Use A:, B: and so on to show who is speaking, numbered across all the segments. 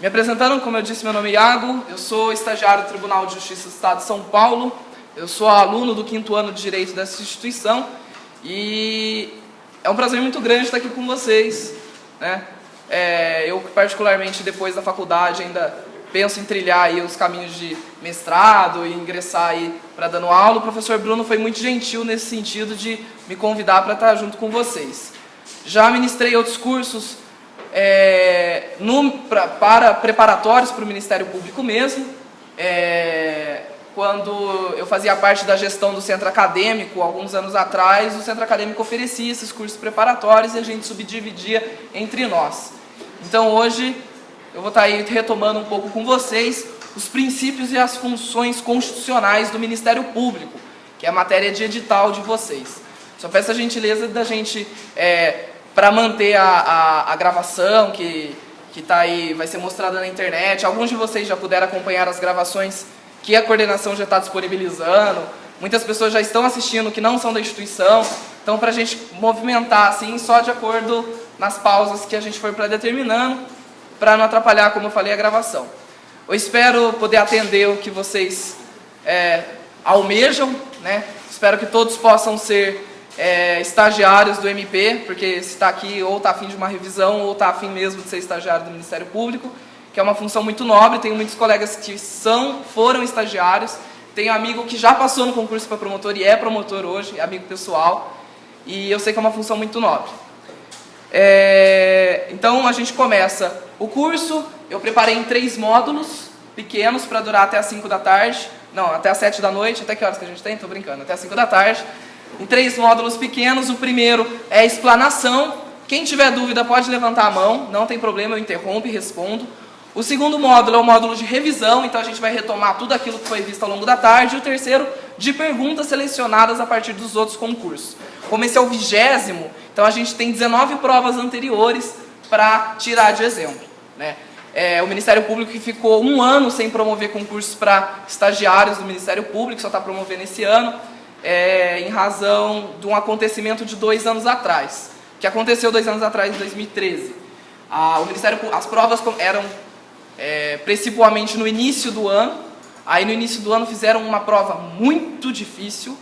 A: Me apresentando, como eu disse, meu nome é Iago, eu sou estagiário do Tribunal de Justiça do Estado de São Paulo, eu sou aluno do 5º ano de Direito dessa instituição e é um prazer muito grande estar aqui com vocês, né? Eu, particularmente, depois da faculdade, ainda penso em trilhar aí os caminhos de mestrado e ingressar aí para dando aula. O professor Bruno foi muito gentil nesse sentido de me convidar para estar junto com vocês. Já ministrei outros cursos para preparatórios para o Ministério Público mesmo. Quando eu fazia parte da gestão do centro acadêmico, alguns anos atrás, o centro acadêmico oferecia esses cursos preparatórios e a gente subdividia entre nós. Então hoje eu vou estar aí retomando um pouco com vocês os princípios e as funções constitucionais do Ministério Público, que é a matéria de edital de vocês. Só peço a gentileza da gente, para manter a gravação que está aí, vai ser mostrada na internet. Alguns de vocês já puderam acompanhar as gravações que a coordenação já está disponibilizando. Muitas pessoas já estão assistindo que não são da instituição. Então, para a gente movimentar assim, só de acordo nas pausas que a gente for predeterminando, para não atrapalhar, como eu falei, a gravação. Eu espero poder atender o que vocês almejam, né? Espero que todos possam ser estagiários do MP, porque se está aqui ou está a fim de uma revisão ou está a fim mesmo de ser estagiário do Ministério Público, que é uma função muito nobre. Tenho muitos colegas que foram estagiários, tenho amigo que já passou no concurso para promotor e é promotor hoje, é amigo pessoal, e eu sei que é uma função muito nobre. Então a gente começa o curso. Eu preparei em 3 módulos pequenos para durar até as 5 da tarde, não, até as 7 da noite, até que horas que a gente tem? Estou brincando, até as 5 da tarde. Em 3 módulos pequenos. O primeiro é explanação. Quem tiver dúvida pode levantar a mão, não tem problema, eu interrompo e respondo. O segundo módulo é o módulo de revisão, então a gente vai retomar tudo aquilo que foi visto ao longo da tarde. E o terceiro, de perguntas selecionadas a partir dos outros concursos. Como esse é o 20º, então a gente tem 19 provas anteriores para tirar de exemplo, né? O Ministério Público que ficou 1 ano sem promover concursos para estagiários do Ministério Público, só está promovendo esse ano, em razão de um acontecimento de 2 anos atrás, que aconteceu 2 anos atrás, em 2013. As provas eram principalmente no início do ano. Aí no início do ano fizeram uma prova muito difícil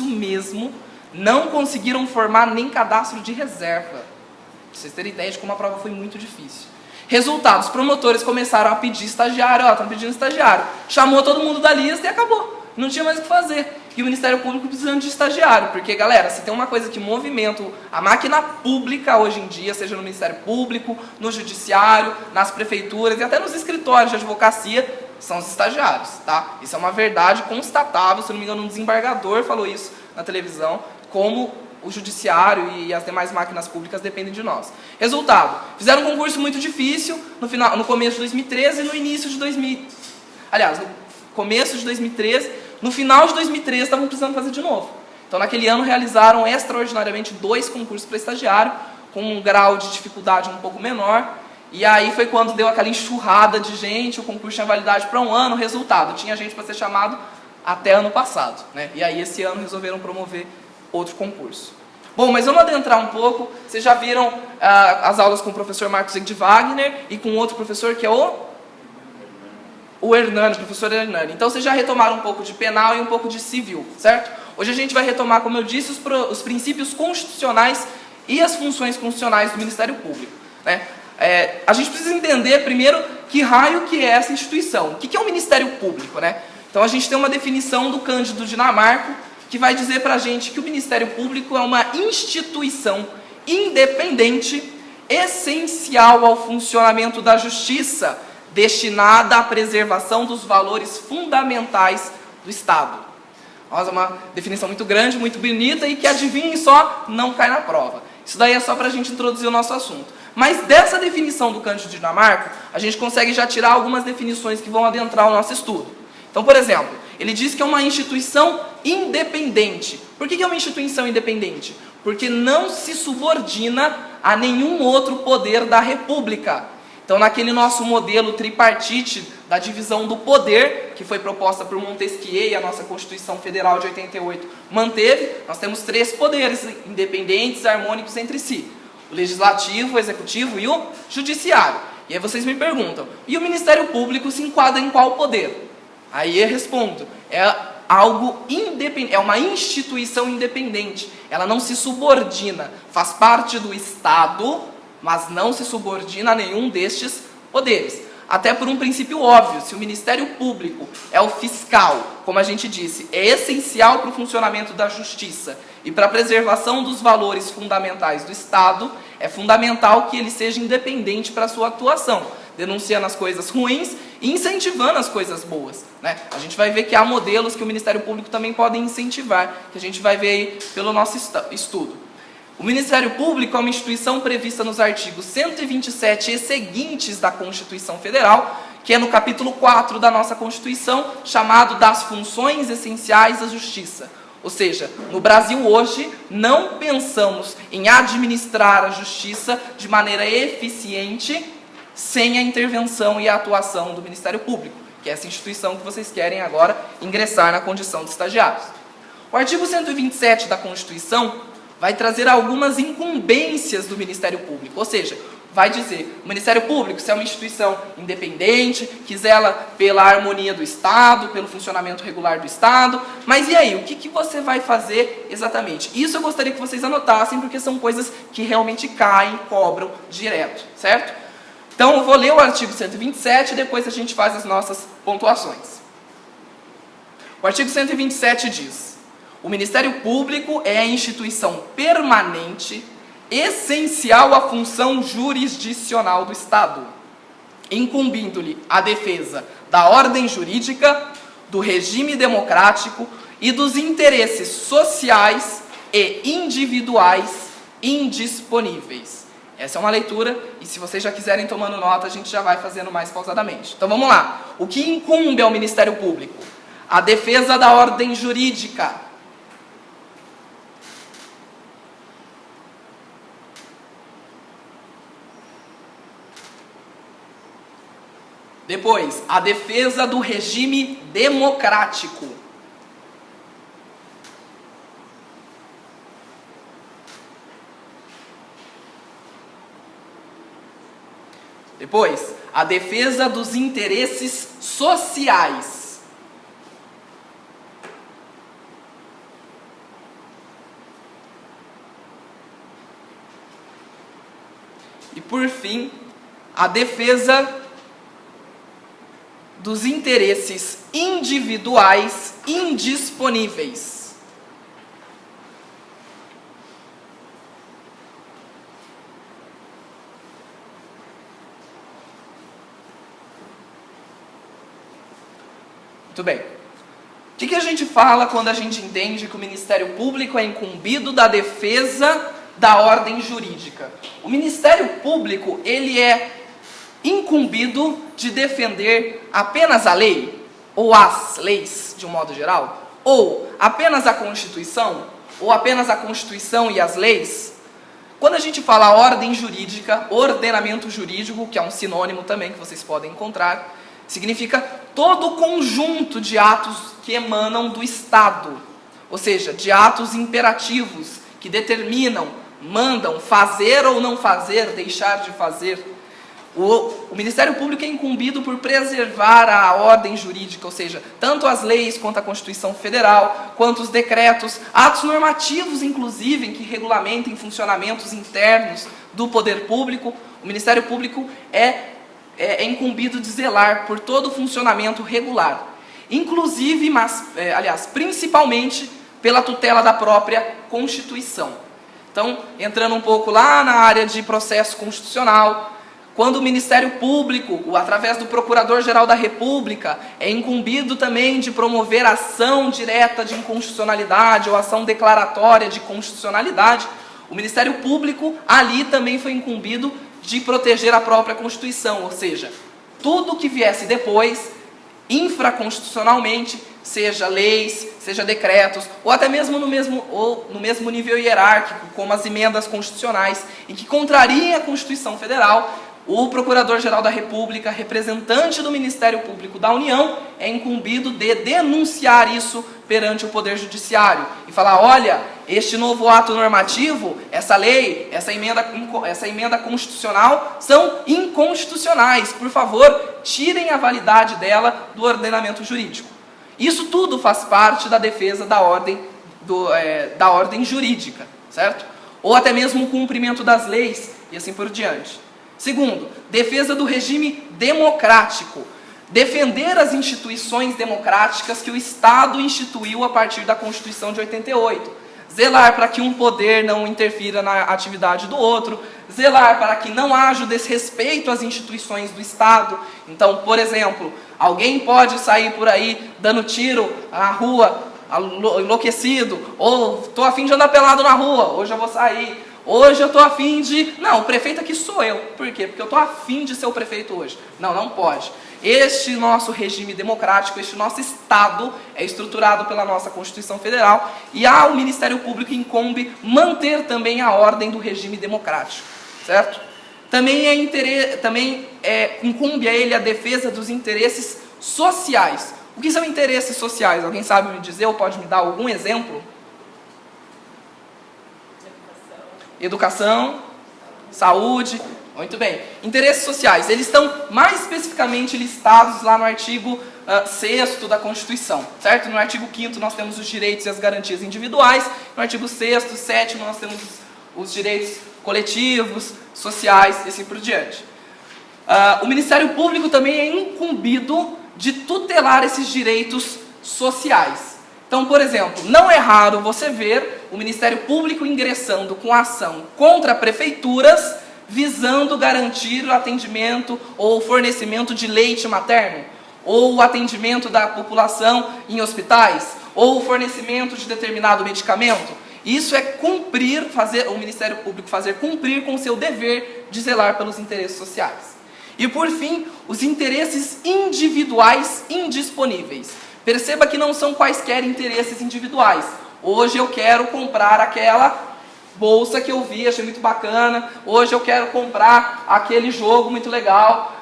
A: mesmo. Não conseguiram formar nem cadastro de reserva. Pra vocês terem ideia de como a prova foi muito difícil. Resultado, os promotores começaram a pedir estagiário, estão pedindo estagiário. Chamou todo mundo da lista e acabou. Não tinha mais o que fazer. E o Ministério Público precisando de estagiário. Porque, galera, se tem uma coisa que movimenta a máquina pública hoje em dia, seja no Ministério Público, no Judiciário, nas prefeituras e até nos escritórios de advocacia, são os estagiários, tá? Isso é uma verdade constatável. Se não me engano, um desembargador falou isso na televisão, como o Judiciário e as demais máquinas públicas dependem de nós. Resultado, fizeram um concurso muito difícil no começo de 2013 e no início de no começo de 2013, no final de 2013 estavam precisando fazer de novo. Então naquele ano realizaram extraordinariamente 2 concursos para estagiário, com um grau de dificuldade um pouco menor, e aí foi quando deu aquela enxurrada de gente. O concurso tinha validade para 1 ano, resultado, tinha gente para ser chamado até ano passado, né? E aí esse ano resolveram promover outro concurso. Bom, mas vamos adentrar um pouco. Vocês já viram as aulas com o professor Marcos de Wagner e com outro professor que é o Hernani, professor Hernani. Então vocês já retomaram um pouco de penal e um pouco de civil, certo? Hoje a gente vai retomar, como eu disse, os princípios constitucionais e as funções constitucionais do Ministério Público, né? A gente precisa entender primeiro que raio que é essa instituição. O que é o Ministério Público, né? Então a gente tem uma definição do Cândido Dinamarco, que vai dizer para a gente que o Ministério Público é uma instituição independente, essencial ao funcionamento da justiça, destinada à preservação dos valores fundamentais do Estado. Nossa, é uma definição muito grande, muito bonita e que, adivinhem só, não cai na prova. Isso daí é só para a gente introduzir o nosso assunto. Mas dessa definição do Cândido Dinamarco, a gente consegue já tirar algumas definições que vão adentrar o nosso estudo. Então, por exemplo, ele diz que é uma instituição independente. Por que é uma instituição independente? Porque não se subordina a nenhum outro poder da República. Então, naquele nosso modelo tripartite da divisão do poder, que foi proposta por Montesquieu e a nossa Constituição Federal de 88 manteve, nós temos 3 poderes independentes, harmônicos entre si: o legislativo, o executivo e o judiciário. E aí vocês me perguntam, e o Ministério Público se enquadra em qual poder? Aí eu respondo, é algo independente, é uma instituição independente. Ela não se subordina, faz parte do Estado, mas não se subordina a nenhum destes poderes. Até por um princípio óbvio, se o Ministério Público é o fiscal, como a gente disse, é essencial para o funcionamento da justiça e para a preservação dos valores fundamentais do Estado, é fundamental que ele seja independente para a sua atuação, denunciando as coisas ruins e incentivando as coisas boas, né? A gente vai ver que há modelos que o Ministério Público também pode incentivar, que a gente vai ver aí pelo nosso estudo. O Ministério Público é uma instituição prevista nos artigos 127 e seguintes da Constituição Federal, que é no capítulo 4 da nossa Constituição, chamado das funções essenciais da Justiça. Ou seja, no Brasil hoje, não pensamos em administrar a justiça de maneira eficiente sem a intervenção e a atuação do Ministério Público, que é essa instituição que vocês querem agora ingressar na condição de estagiários. O artigo 127 da Constituição vai trazer algumas incumbências do Ministério Público, ou seja, vai dizer, o Ministério Público, se é uma instituição independente, que zela pela harmonia do Estado, pelo funcionamento regular do Estado, mas e aí, o que você vai fazer exatamente? Isso eu gostaria que vocês anotassem, porque são coisas que realmente caem, cobram direto, certo? Então, eu vou ler o artigo 127 e depois a gente faz as nossas pontuações. O artigo 127 diz: o Ministério Público é a instituição permanente, essencial à função jurisdicional do Estado, incumbindo-lhe a defesa da ordem jurídica, do regime democrático e dos interesses sociais e individuais indisponíveis. Essa é uma leitura, e se vocês já quiserem tomando nota, a gente já vai fazendo mais pausadamente. Então vamos lá. O que incumbe ao Ministério Público? A defesa da ordem jurídica. Depois, a defesa do regime democrático. Depois, a defesa dos interesses sociais. E por fim, a defesa dos interesses individuais indisponíveis. Muito bem. O que a gente fala quando a gente entende que o Ministério Público é incumbido da defesa da ordem jurídica? O Ministério Público, ele é incumbido de defender apenas a lei, ou as leis, de um modo geral, ou apenas a Constituição, ou apenas a Constituição e as leis. Quando a gente fala ordem jurídica, ordenamento jurídico, que é um sinônimo também que vocês podem encontrar, significa todo o conjunto de atos que emanam do Estado, ou seja, de atos imperativos que determinam, mandam fazer ou não fazer, deixar de fazer. O Ministério Público é incumbido por preservar a ordem jurídica, ou seja, tanto as leis quanto a Constituição Federal, quanto os decretos, atos normativos, inclusive, que regulamentem funcionamentos internos do poder público. O Ministério Público é incumbido de zelar por todo o funcionamento regular, inclusive, principalmente pela tutela da própria Constituição. Então, entrando um pouco lá na área de processo constitucional, quando o Ministério Público, através do Procurador-Geral da República, é incumbido também de promover ação direta de inconstitucionalidade ou ação declaratória de constitucionalidade, o Ministério Público ali também foi incumbido de proteger a própria Constituição, ou seja, tudo que viesse depois, infraconstitucionalmente, seja leis, seja decretos, ou até mesmo no mesmo nível hierárquico, como as emendas constitucionais, e que contrariem a Constituição Federal, O Procurador-Geral da República, representante do Ministério Público da União, é incumbido de denunciar isso perante o Poder Judiciário e falar, olha, este novo ato normativo, essa lei, essa emenda constitucional são inconstitucionais. Por favor, tirem a validade dela do ordenamento jurídico. Isso tudo faz parte da defesa da ordem jurídica, certo? Ou até mesmo o cumprimento das leis e assim por diante. Segundo, defesa do regime democrático. Defender as instituições democráticas que o Estado instituiu a partir da Constituição de 88. Zelar para que um poder não interfira na atividade do outro. Zelar para que não haja o desrespeito às instituições do Estado. Então, por exemplo, alguém pode sair por aí dando tiro na rua, enlouquecido, ou estou a fim de andar pelado na rua, hoje eu vou sair. Hoje eu estou a fim de... Não, o prefeito aqui sou eu. Por quê? Porque eu estou a fim de ser o prefeito hoje. Não, não pode. Este nosso regime democrático, este nosso Estado é estruturado pela nossa Constituição Federal e ao Ministério Público incumbe manter também a ordem do regime democrático, certo? Também incumbe a ele a defesa dos interesses sociais. O que são interesses sociais? Alguém sabe me dizer ou pode me dar algum exemplo? Educação, saúde, muito bem. Interesses sociais, eles estão mais especificamente listados lá no artigo 6º da Constituição, certo? No artigo 5º nós temos os direitos e as garantias individuais, no artigo 6º, 7º nós temos os direitos coletivos, sociais e assim por diante. O Ministério Público também é incumbido de tutelar esses direitos sociais. Então, por exemplo, não é raro você ver o Ministério Público ingressando com ação contra prefeituras visando garantir o atendimento ou fornecimento de leite materno, ou o atendimento da população em hospitais, ou o fornecimento de determinado medicamento. Isso é o Ministério Público fazer cumprir com o seu dever de zelar pelos interesses sociais. E por fim, os interesses individuais indisponíveis. Perceba que não são quaisquer interesses individuais. Hoje eu quero comprar aquela bolsa que eu vi, achei muito bacana. Hoje eu quero comprar aquele jogo muito legal.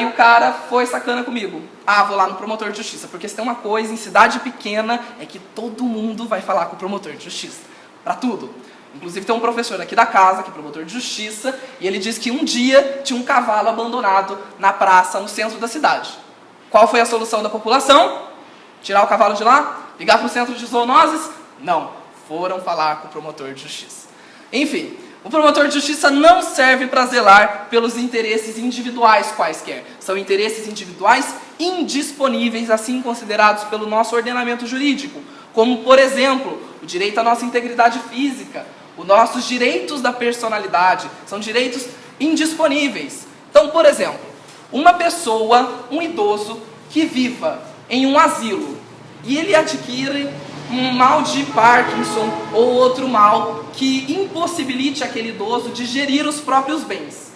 A: E o cara foi sacana comigo. Vou lá no promotor de justiça. Porque se tem uma coisa em cidade pequena, é que todo mundo vai falar com o promotor de justiça. Para tudo. Inclusive tem um professor aqui da casa, que é promotor de justiça, e ele disse que um dia tinha um cavalo abandonado na praça, no centro da cidade. Qual foi a solução da população? Tirar o cavalo de lá? Ligar para o centro de zoonoses? Não. Foram falar com o promotor de justiça. Enfim, o promotor de justiça não serve para zelar pelos interesses individuais quaisquer. São interesses individuais indisponíveis, assim considerados pelo nosso ordenamento jurídico. Como, por exemplo, o direito à nossa integridade física, os nossos direitos da personalidade. São direitos indisponíveis. Então, por exemplo, uma pessoa, um idoso, que viva em um asilo, e ele adquire um mal de Parkinson ou outro mal que impossibilite aquele idoso de gerir os próprios bens.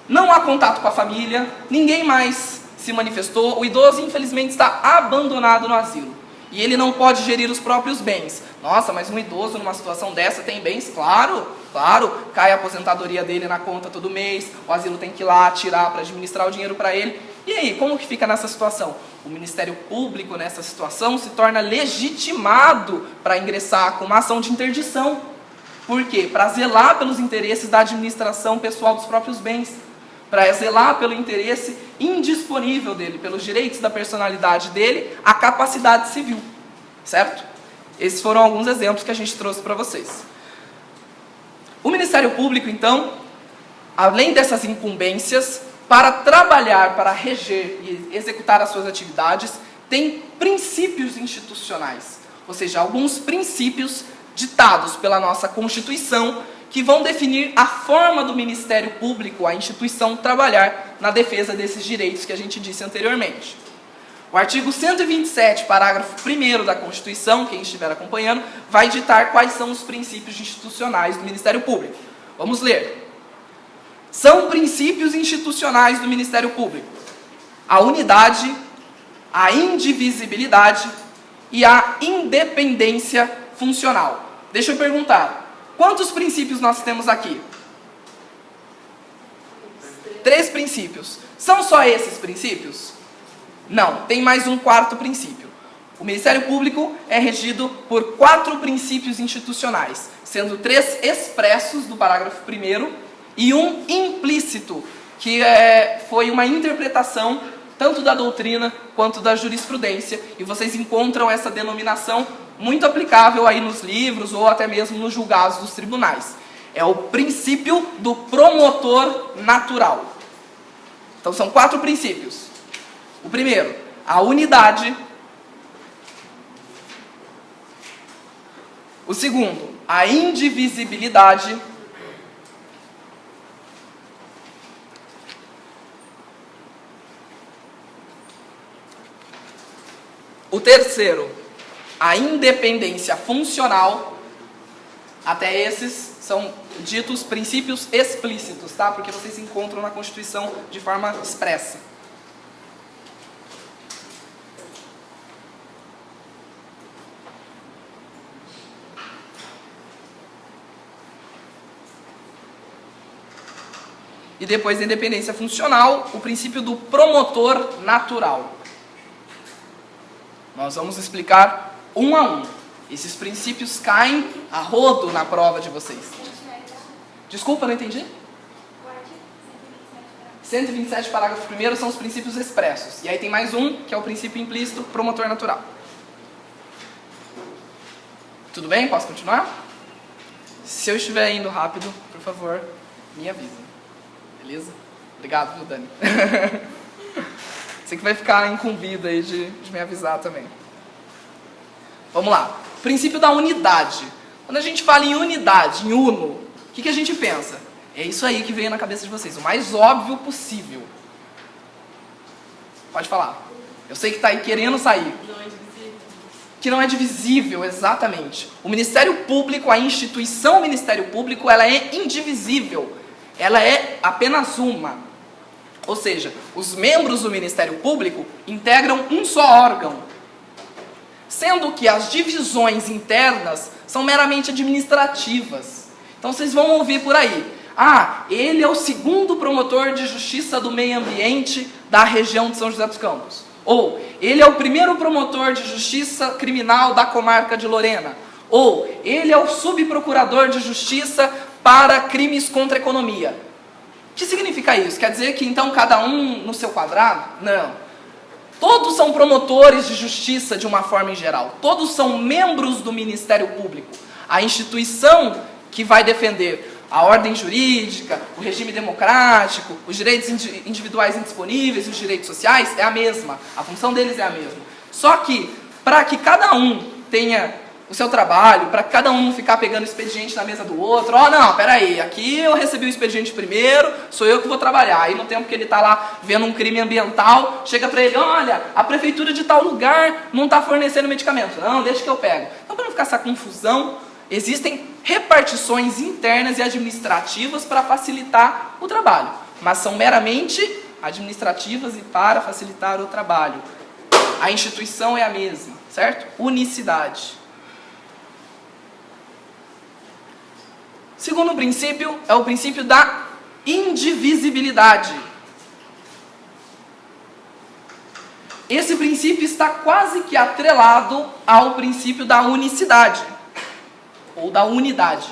A: Não há contato com a família, ninguém mais se manifestou, o idoso infelizmente está abandonado no asilo. E ele não pode gerir os próprios bens. Nossa, mas um idoso numa situação dessa tem bens? Claro, cai a aposentadoria dele na conta todo mês, o asilo tem que ir lá tirar para administrar o dinheiro para ele. E aí, como que fica nessa situação? O Ministério Público, nessa situação, se torna legitimado para ingressar com uma ação de interdição. Por quê? Para zelar pelos interesses da administração pessoal dos próprios bens. Para zelar pelo interesse indisponível dele, pelos direitos da personalidade dele, a capacidade civil. Certo? Esses foram alguns exemplos que a gente trouxe para vocês. O Ministério Público, então, além dessas incumbências, para trabalhar, para reger e executar as suas atividades, tem princípios institucionais, ou seja, alguns princípios ditados pela nossa Constituição que vão definir a forma do Ministério Público, a instituição, trabalhar na defesa desses direitos que a gente disse anteriormente. O artigo 127, parágrafo 1º da Constituição, quem estiver acompanhando, vai ditar quais são os princípios institucionais do Ministério Público. Vamos ler. São princípios institucionais do Ministério Público: a unidade, a indivisibilidade e a independência funcional. Deixa eu perguntar, quantos princípios nós temos aqui? 3 princípios. São só esses princípios? Não, tem mais um 4º princípio. O Ministério Público é regido por 4 princípios institucionais, sendo 3 expressos do parágrafo 1º e um implícito, que foi uma interpretação tanto da doutrina quanto da jurisprudência, e vocês encontram essa denominação muito aplicável aí nos livros ou até mesmo nos julgados dos tribunais. É o princípio do promotor natural. Então são 4 princípios. O primeiro, a unidade. O segundo, a indivisibilidade. O terceiro, a independência funcional. Até esses são ditos princípios explícitos, tá? Porque vocês encontram na Constituição de forma expressa. E depois da independência funcional, o princípio do promotor natural. Nós vamos explicar um a um. Esses princípios caem a rodo na prova de vocês. Desculpa, não entendi? 127, parágrafo 1º, são os princípios expressos. E aí tem mais um, que é o princípio implícito, promotor natural. Tudo bem? Posso continuar? Se eu estiver indo rápido, por favor, me avisa. Beleza? Obrigado, viu, Dani? Você que vai ficar incumbido aí de me avisar também. Vamos lá. Princípio da unidade. Quando a gente fala em unidade, em uno, o que a gente pensa? É isso aí que veio na cabeça de vocês, o mais óbvio possível. Pode falar. Eu sei que está aí querendo sair.
B: Não é divisível.
A: Que não é divisível, exatamente. O Ministério Público, a instituição Ministério Público, ela é indivisível. Ela é apenas uma. Ou seja, os membros do Ministério Público integram um só órgão. Sendo que as divisões internas são meramente administrativas. Então vocês vão ouvir por aí. Ah, ele é o 2º promotor de justiça do meio ambiente da região de São José dos Campos. Ou, ele é o 1º promotor de justiça criminal da comarca de Lorena. Ou, ele é o subprocurador de justiça para crimes contra a economia. O que significa isso? Quer dizer que então cada um no seu quadrado? Não. Todos são promotores de justiça de uma forma em geral. Todos são membros do Ministério Público. A instituição que vai defender a ordem jurídica, o regime democrático, os direitos individuais indisponíveis, os direitos sociais, é a mesma. A função deles é a mesma. Só que, para que cada um tenha o seu trabalho, para cada um não ficar pegando expediente na mesa do outro, não, peraí, aqui eu recebi o expediente primeiro, sou eu que vou trabalhar. Aí no tempo que ele está lá vendo um crime ambiental, chega para ele, olha, a prefeitura de tal lugar não está fornecendo medicamento. Não, deixa que eu pego. Então, para não ficar essa confusão, existem repartições internas e administrativas para facilitar o trabalho, mas são meramente administrativas e para facilitar o trabalho. A instituição é a mesma, certo? Unicidade. Segundo princípio é o princípio da indivisibilidade. Esse princípio está quase que atrelado ao princípio da unicidade, ou da unidade.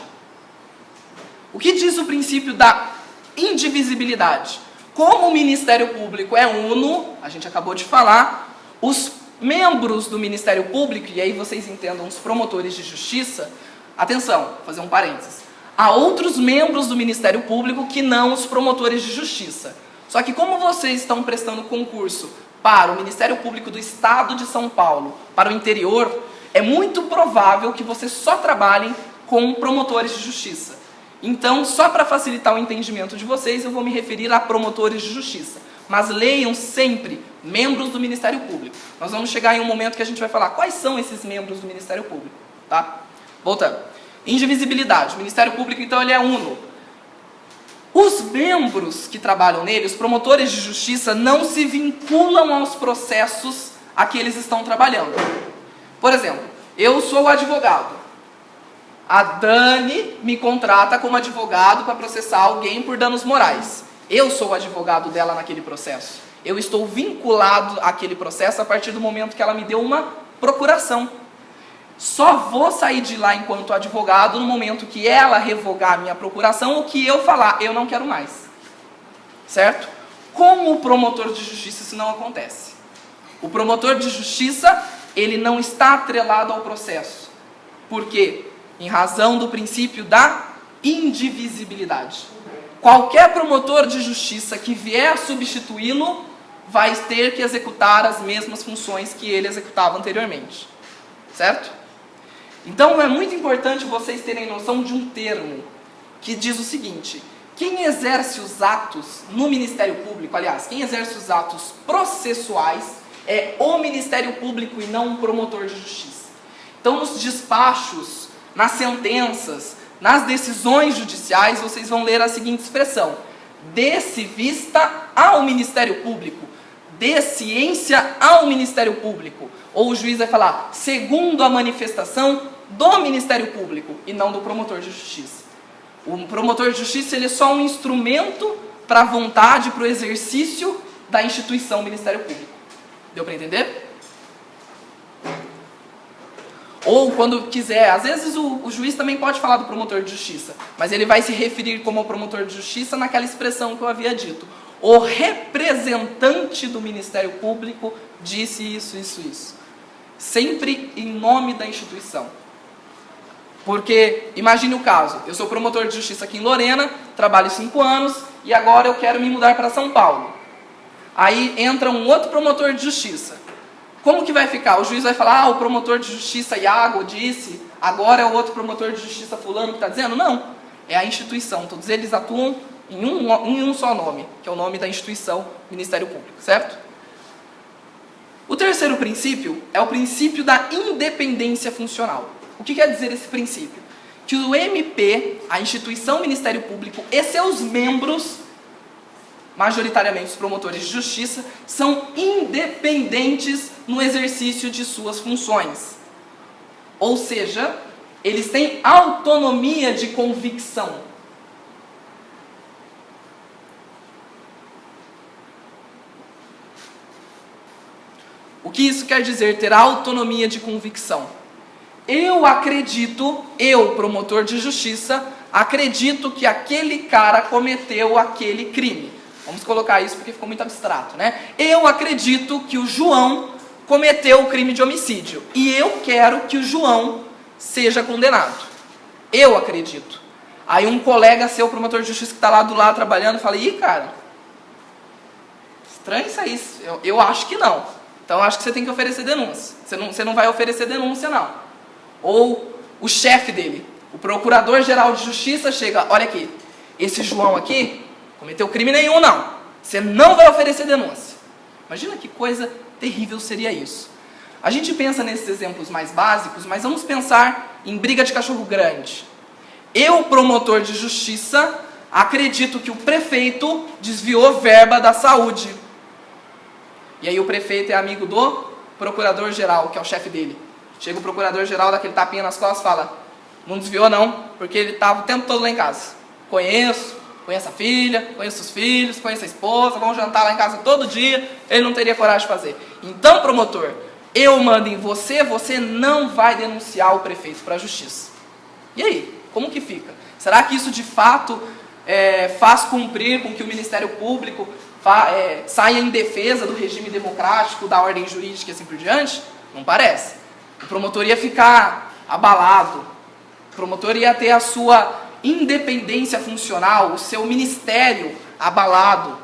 A: O que diz o princípio da indivisibilidade? Como o Ministério Público é uno, a gente acabou de falar, os membros do Ministério Público, e aí vocês entendam os promotores de justiça, atenção, vou fazer um parênteses. Há outros membros do Ministério Público que não os promotores de justiça. Só que como vocês estão prestando concurso para o Ministério Público do Estado de São Paulo, para o interior, é muito provável que vocês só trabalhem com promotores de justiça. Então, só para facilitar o entendimento de vocês, eu vou me referir a promotores de justiça. Mas leiam sempre membros do Ministério Público. Nós vamos chegar em um momento que a gente vai falar quais são esses membros do Ministério Público. Tá? Voltando. Indivisibilidade. O Ministério Público, então, ele é uno. Os membros que trabalham nele, os promotores de justiça, não se vinculam aos processos a que eles estão trabalhando. Por exemplo, eu sou advogado. A Dani me contrata como advogado para processar alguém por danos morais. Eu sou o advogado dela naquele processo. Eu estou vinculado àquele processo a partir do momento que ela me deu uma procuração. Só vou sair de lá enquanto advogado no momento que ela revogar a minha procuração ou que eu falar, eu não quero mais. Certo? Com o promotor de justiça isso não acontece. O promotor de justiça, ele não está atrelado ao processo. Por quê? Em razão do princípio da indivisibilidade. Qualquer promotor de justiça que vier a substituí-lo vai ter que executar as mesmas funções que ele executava anteriormente. Certo? Então é muito importante vocês terem noção de um termo que diz o seguinte: quem exerce os atos no Ministério Público, aliás, quem exerce os atos processuais é o Ministério Público e não um promotor de justiça. Então nos despachos, nas sentenças, nas decisões judiciais, vocês vão ler a seguinte expressão: dê-se vista ao Ministério Público, dê ciência ao Ministério Público. Ou o juiz vai falar, segundo a manifestação do Ministério Público, e não do promotor de justiça. O promotor de justiça ele é só um instrumento para a vontade, para o exercício da instituição Ministério Público. Deu para entender? Ou quando quiser, às vezes o juiz também pode falar do promotor de justiça, mas ele vai se referir como promotor de justiça naquela expressão que eu havia dito. O representante do Ministério Público disse isso, isso, isso. Sempre em nome da instituição. Porque, imagine o caso, eu sou promotor de justiça aqui em Lorena, trabalho 5 anos, e agora eu quero me mudar para São Paulo. Aí entra um outro promotor de justiça. Como que vai ficar? O juiz vai falar, o promotor de justiça Iago disse, agora é o outro promotor de justiça fulano que está dizendo? Não, é a instituição, todos eles atuam em um só nome, que é o nome da instituição Ministério Público, certo? O terceiro princípio é o princípio da independência funcional. O que quer dizer esse princípio? Que o MP, a instituição Ministério Público e seus membros, majoritariamente os promotores de justiça, são independentes no exercício de suas funções. Ou seja, eles têm autonomia de convicção. O que isso quer dizer, ter autonomia de convicção? Eu acredito, eu, promotor de justiça, acredito que aquele cara cometeu aquele crime. Vamos colocar isso porque ficou muito abstrato, né? Eu acredito que o João cometeu o crime de homicídio. E eu quero que o João seja condenado. Eu acredito. Aí um colega seu, promotor de justiça, que está lá do lado trabalhando, fala, ih, cara, estranho isso aí. Eu acho que não. Então acho que você tem que oferecer denúncia. Você não vai oferecer denúncia, não. Ou o chefe dele, o procurador-geral de justiça, chega, olha aqui, esse João aqui cometeu crime nenhum, não. Você não vai oferecer denúncia. Imagina que coisa terrível seria isso. A gente pensa nesses exemplos mais básicos, mas vamos pensar em briga de cachorro grande. Eu, promotor de justiça, acredito que o prefeito desviou verba da saúde. E aí o prefeito é amigo do procurador-geral, que é o chefe dele. Chega o procurador-geral, dá aquele tapinha nas costas e fala, não desviou não, porque ele estava o tempo todo lá em casa. Conheço a filha, conheço os filhos, conheço a esposa, vão jantar lá em casa todo dia, ele não teria coragem de fazer. Então, promotor, eu mando em você, você não vai denunciar o prefeito para a justiça. E aí, como que fica? Será que isso de fato faz cumprir com que o Ministério Público saia em defesa do regime democrático, da ordem jurídica e assim por diante? Não parece. O promotor ia ficar abalado, o promotor ia ter a sua independência funcional, o seu ministério abalado,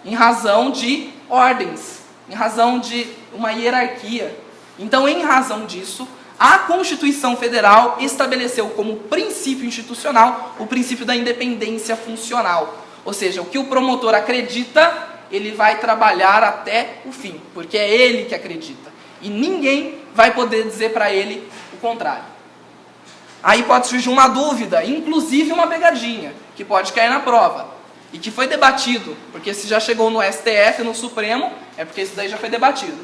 A: em razão de ordens, em razão de uma hierarquia. Então, em razão disso, a Constituição Federal estabeleceu como princípio institucional o princípio da independência funcional. Ou seja, o que o promotor acredita, ele vai trabalhar até o fim, porque é ele que acredita. E ninguém vai poder dizer para ele o contrário. Aí pode surgir uma dúvida, inclusive uma pegadinha, que pode cair na prova. E que foi debatido, porque se já chegou no STF, no Supremo, é porque isso daí já foi debatido.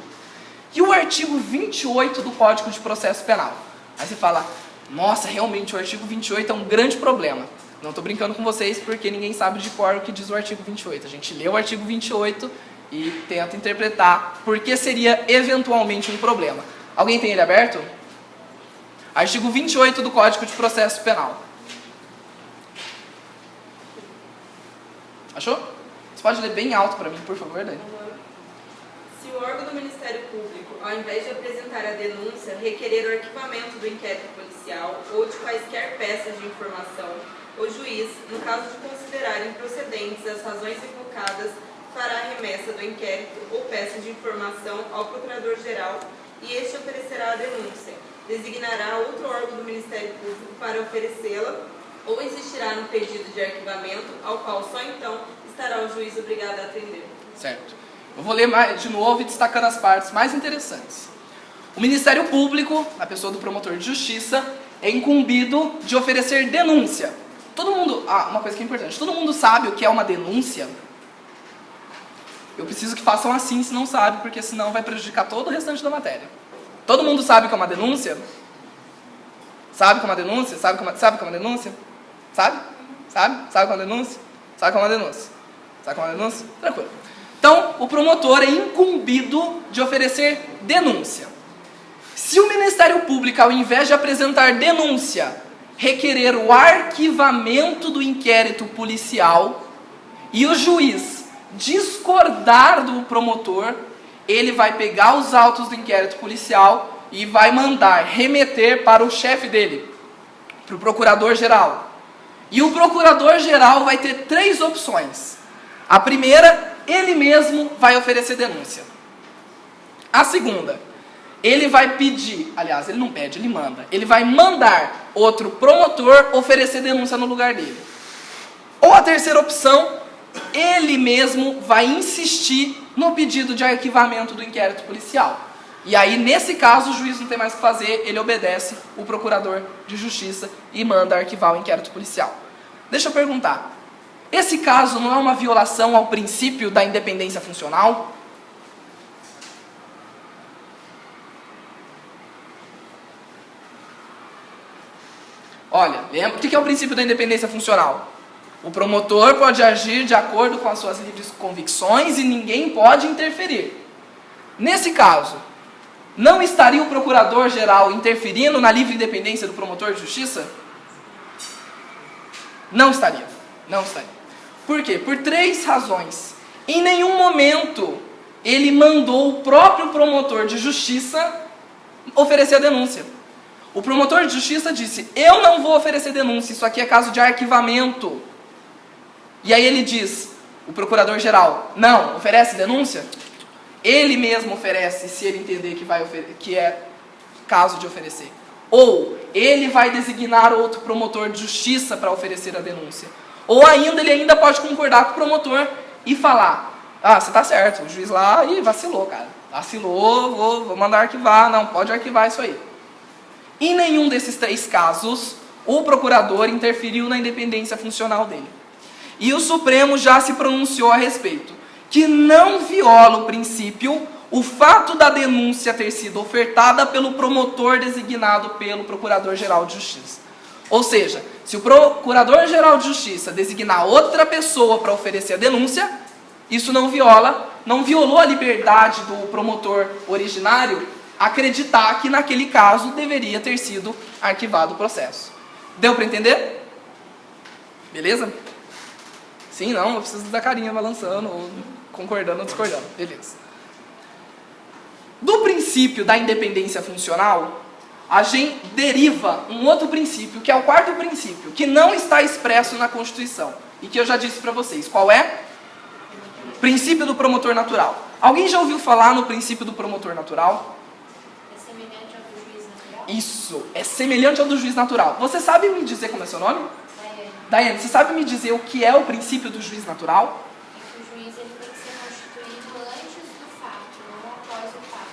A: E o artigo 28 do Código de Processo Penal? Aí você fala, nossa, realmente o artigo 28 é um grande problema. Não estou brincando com vocês porque ninguém sabe de cor o que diz o artigo 28. A gente lê o artigo 28 e tenta interpretar por que seria eventualmente um problema. Alguém tem ele aberto? Artigo 28 do Código de Processo Penal. Achou? Você pode ler bem alto para mim, por favor, Dani?
B: Se o órgão do Ministério Público, ao invés de apresentar a denúncia, requerer o arquivamento do inquérito policial ou de quaisquer peças de informação, o juiz, no caso de considerar improcedentes as razões evocadas, fará a remessa do inquérito ou peça de informação ao Procurador-Geral e este oferecerá a denúncia. Designará outro órgão do Ministério Público para oferecê-la ou insistirá no pedido de arquivamento, ao qual só então estará o juiz obrigado a atender.
A: Certo. Eu vou ler mais de novo e destacando as partes mais interessantes. O Ministério Público, a pessoa do promotor de justiça, é incumbido de oferecer denúncia. Todo mundo, uma coisa que é importante, todo mundo sabe o que é uma denúncia? Eu preciso que façam assim se não sabe, porque senão vai prejudicar todo o restante da matéria. Todo mundo sabe o que é uma denúncia? Sabe o que é uma denúncia? Sabe o que é uma denúncia? Sabe? Sabe? Sabe o que é uma denúncia? Sabe o que é uma denúncia? Sabe o que é uma denúncia? Tranquilo. Então, o promotor é incumbido de oferecer denúncia. Se o Ministério Público, ao invés de apresentar denúncia, requerer o arquivamento do inquérito policial e o juiz discordar do promotor, ele vai pegar os autos do inquérito policial e vai mandar remeter para o chefe dele, para o procurador-geral. E o procurador-geral vai ter 3 opções. A primeira, ele mesmo vai oferecer denúncia. A segunda, ele vai pedir, aliás, ele não pede, ele manda. Ele vai mandar outro promotor oferecer denúncia no lugar dele. Ou a terceira opção, ele mesmo vai insistir no pedido de arquivamento do inquérito policial. E aí, nesse caso, o juiz não tem mais o que fazer, ele obedece o procurador de justiça e manda arquivar o inquérito policial. Deixa eu perguntar, esse caso não é uma violação ao princípio da independência funcional? Olha, lembra, o que é o princípio da independência funcional? O promotor pode agir de acordo com as suas livres convicções e ninguém pode interferir. Nesse caso, não estaria o procurador-geral interferindo na livre independência do promotor de justiça? Não estaria. Não estaria. Por quê? Por 3 razões. Em nenhum momento ele mandou o próprio promotor de justiça oferecer a denúncia. O promotor de justiça disse, eu não vou oferecer denúncia, isso aqui é caso de arquivamento. E aí ele diz, o procurador-geral, não, oferece denúncia? Ele mesmo oferece, se ele entender que é caso de oferecer. Ou ele vai designar outro promotor de justiça para oferecer a denúncia. Ou ainda, ele ainda pode concordar com o promotor e falar, você está certo, o juiz lá vacilou, cara. Vacilou, vou mandar arquivar, não, pode arquivar isso aí. Em nenhum desses 3 casos, o procurador interferiu na independência funcional dele. E o Supremo já se pronunciou a respeito, que não viola o princípio o fato da denúncia ter sido ofertada pelo promotor designado pelo Procurador-Geral de Justiça. Ou seja, se o Procurador-Geral de Justiça designar outra pessoa para oferecer a denúncia, isso não violou a liberdade do promotor originário acreditar que naquele caso deveria ter sido arquivado o processo. Deu para entender? Beleza? Sim, não, eu preciso da carinha balançando, ou concordando ou discordando. Beleza. Do princípio da independência funcional, a gente deriva um outro princípio, que é o 4º princípio, que não está expresso na Constituição, e que eu já disse para vocês. Qual é? Princípio do promotor natural. Alguém já ouviu falar no princípio do promotor natural?
C: É semelhante ao do juiz natural?
A: Isso, é semelhante ao do juiz natural. Você sabe me dizer como é seu nome? Daiane, você sabe me dizer o que é o princípio do juiz natural?
C: É que o juiz ele tem que ser constituído antes do fato, não após o fato.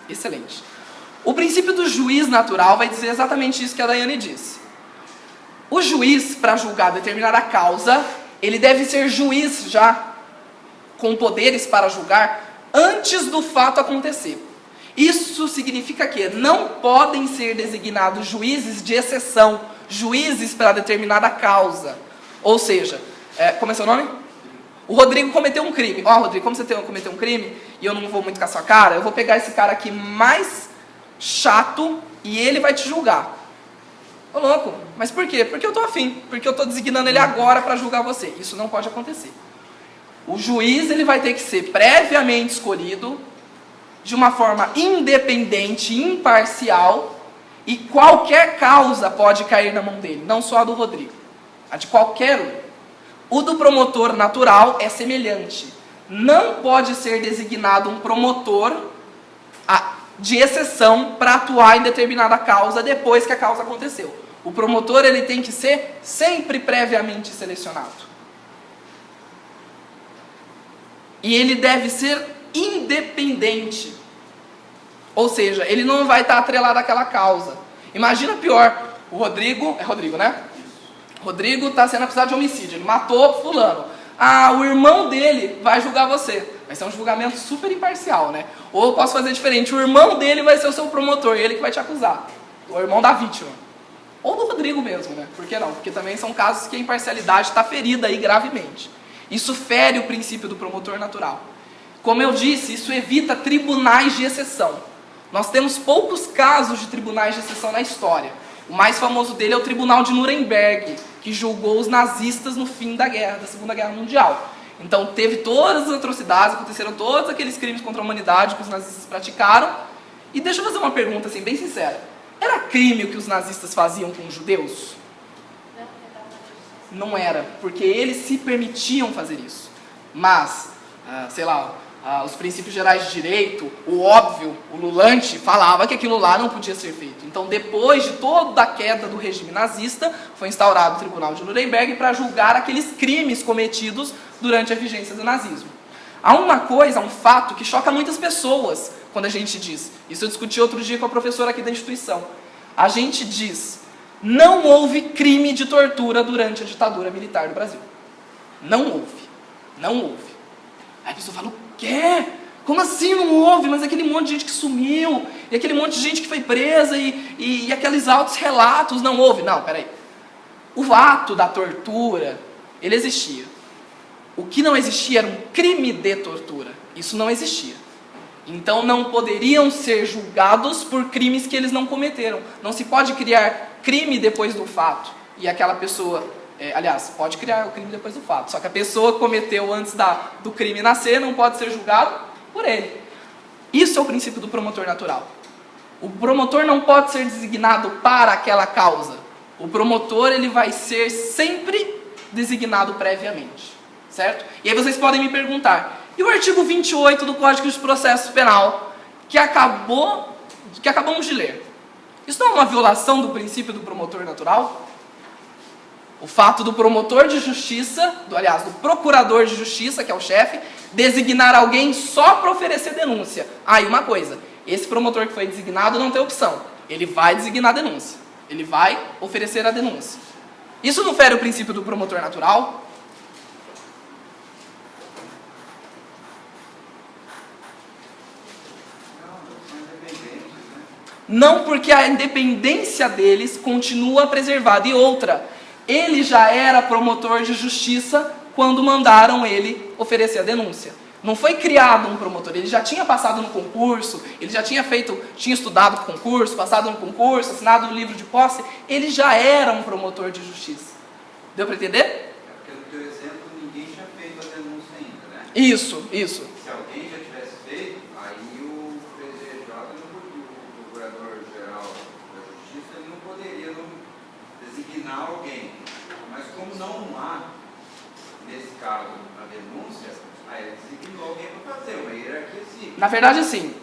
A: Excelente. O princípio do juiz natural vai dizer exatamente isso que a Daiane disse. O juiz, para julgar determinada causa, ele deve ser juiz já, com poderes para julgar, antes do fato acontecer. Isso significa que não podem ser designados juízes de exceção, juízes para determinada causa. Ou seja, como é seu nome? O Rodrigo cometeu um crime. Ó, Rodrigo, como você cometeu um crime e eu não vou muito com a sua cara, eu vou pegar esse cara aqui mais chato e ele vai te julgar. Ô louco, mas por quê? Porque eu tô afim, porque eu tô designando ele agora para julgar você. Isso não pode acontecer. O juiz ele vai ter que ser previamente escolhido de uma forma independente, imparcial, e qualquer causa pode cair na mão dele, não só a do Rodrigo, a de qualquer um. O do promotor natural é semelhante. Não pode ser designado um promotor de exceção para atuar em determinada causa depois que a causa aconteceu. O promotor ele tem que ser sempre previamente selecionado. E ele deve ser independente. Ou seja, ele não vai estar atrelado àquela causa. Imagina pior, o Rodrigo, é Rodrigo, né? Rodrigo está sendo acusado de homicídio, ele matou fulano. O irmão dele vai julgar você. Vai ser um julgamento super imparcial, né? Ou eu posso fazer diferente, o irmão dele vai ser o seu promotor, ele que vai te acusar. O irmão da vítima. Ou do Rodrigo mesmo, né? Por que não? Porque também são casos que a imparcialidade está ferida aí gravemente. Isso fere o princípio do promotor natural. Como eu disse, isso evita tribunais de exceção. Nós temos poucos casos de tribunais de exceção na história. O mais famoso dele é o Tribunal de Nuremberg, que julgou os nazistas no fim da Segunda Guerra Mundial. Então teve todas as atrocidades, aconteceram todos aqueles crimes contra a humanidade que os nazistas praticaram. E deixa eu fazer uma pergunta assim, bem sincera. Era crime o que os nazistas faziam com os judeus? Não era, porque eles se permitiam fazer isso. Mas, os princípios gerais de direito, o óbvio, o Lulante, falava que aquilo lá não podia ser feito. Então, depois de toda a queda do regime nazista, foi instaurado o Tribunal de Nuremberg para julgar aqueles crimes cometidos durante a vigência do nazismo. Há uma coisa, um fato que choca muitas pessoas quando a gente diz. Isso eu discuti outro dia com a professora aqui da instituição. A gente diz, não houve crime de tortura durante a ditadura militar do Brasil. Não houve. Não houve. Aí a pessoa fala, o quê? Como assim não houve? Mas aquele monte de gente que sumiu, e aquele monte de gente que foi presa, e aqueles altos relatos, não houve. Não, peraí. O ato da tortura, ele existia. O que não existia era um crime de tortura. Isso não existia. Então não poderiam ser julgados por crimes que eles não cometeram. Não se pode criar crime depois do fato. E aquela pessoa... aliás, pode criar o crime depois do fato. Só que a pessoa que cometeu antes do crime nascer não pode ser julgado por ele. Isso é o princípio do promotor natural. O promotor não pode ser designado para aquela causa. O promotor ele vai ser sempre designado previamente. Certo? E aí vocês podem me perguntar, e o artigo 28 do Código de Processo Penal, que acabamos de ler? Isso não é uma violação do princípio do promotor natural? O fato do promotor de justiça, do procurador de justiça, que é o chefe, designar alguém só para oferecer denúncia. E uma coisa, esse promotor que foi designado não tem opção. Ele vai designar a denúncia. Ele vai oferecer a denúncia. Isso não fere o princípio do promotor natural? Não, porque a independência deles continua preservada. E outra, ele já era promotor de justiça quando mandaram ele oferecer a denúncia. Não foi criado um promotor, ele já tinha passado no concurso, ele já tinha estudado para o concurso, passado no concurso, assinado o livro de posse, ele já era um promotor de justiça. Deu para entender?
D: Porque no teu exemplo ninguém tinha feito a denúncia ainda, né?
A: Isso.
D: Se alguém já tivesse feito, aí o PGJ, o Procurador-Geral da Justiça, ele não poderia designar alguém. Mas como não há, nesse caso, a denúncia, aí ele designou alguém para fazer, uma hierarquia civil.
A: Na verdade, sim.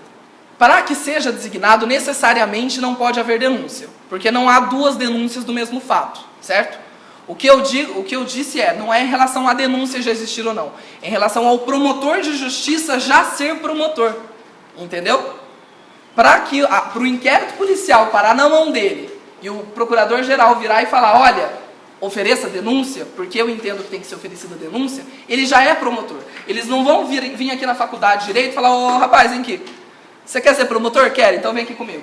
A: Para que seja designado, necessariamente não pode haver denúncia. Porque não há duas denúncias do mesmo fato, certo? O que eu disse não é em relação à denúncia já existir ou não. É em relação ao promotor de justiça já ser promotor. Entendeu? Para o inquérito policial parar na mão dele e o procurador-geral virar e falar, olha, ofereça denúncia, porque eu entendo que tem que ser oferecida denúncia, ele já é promotor. Eles não vão vir aqui na faculdade de Direito e falar, ô rapaz, vem aqui. Você quer ser promotor? Quer? Então vem aqui comigo.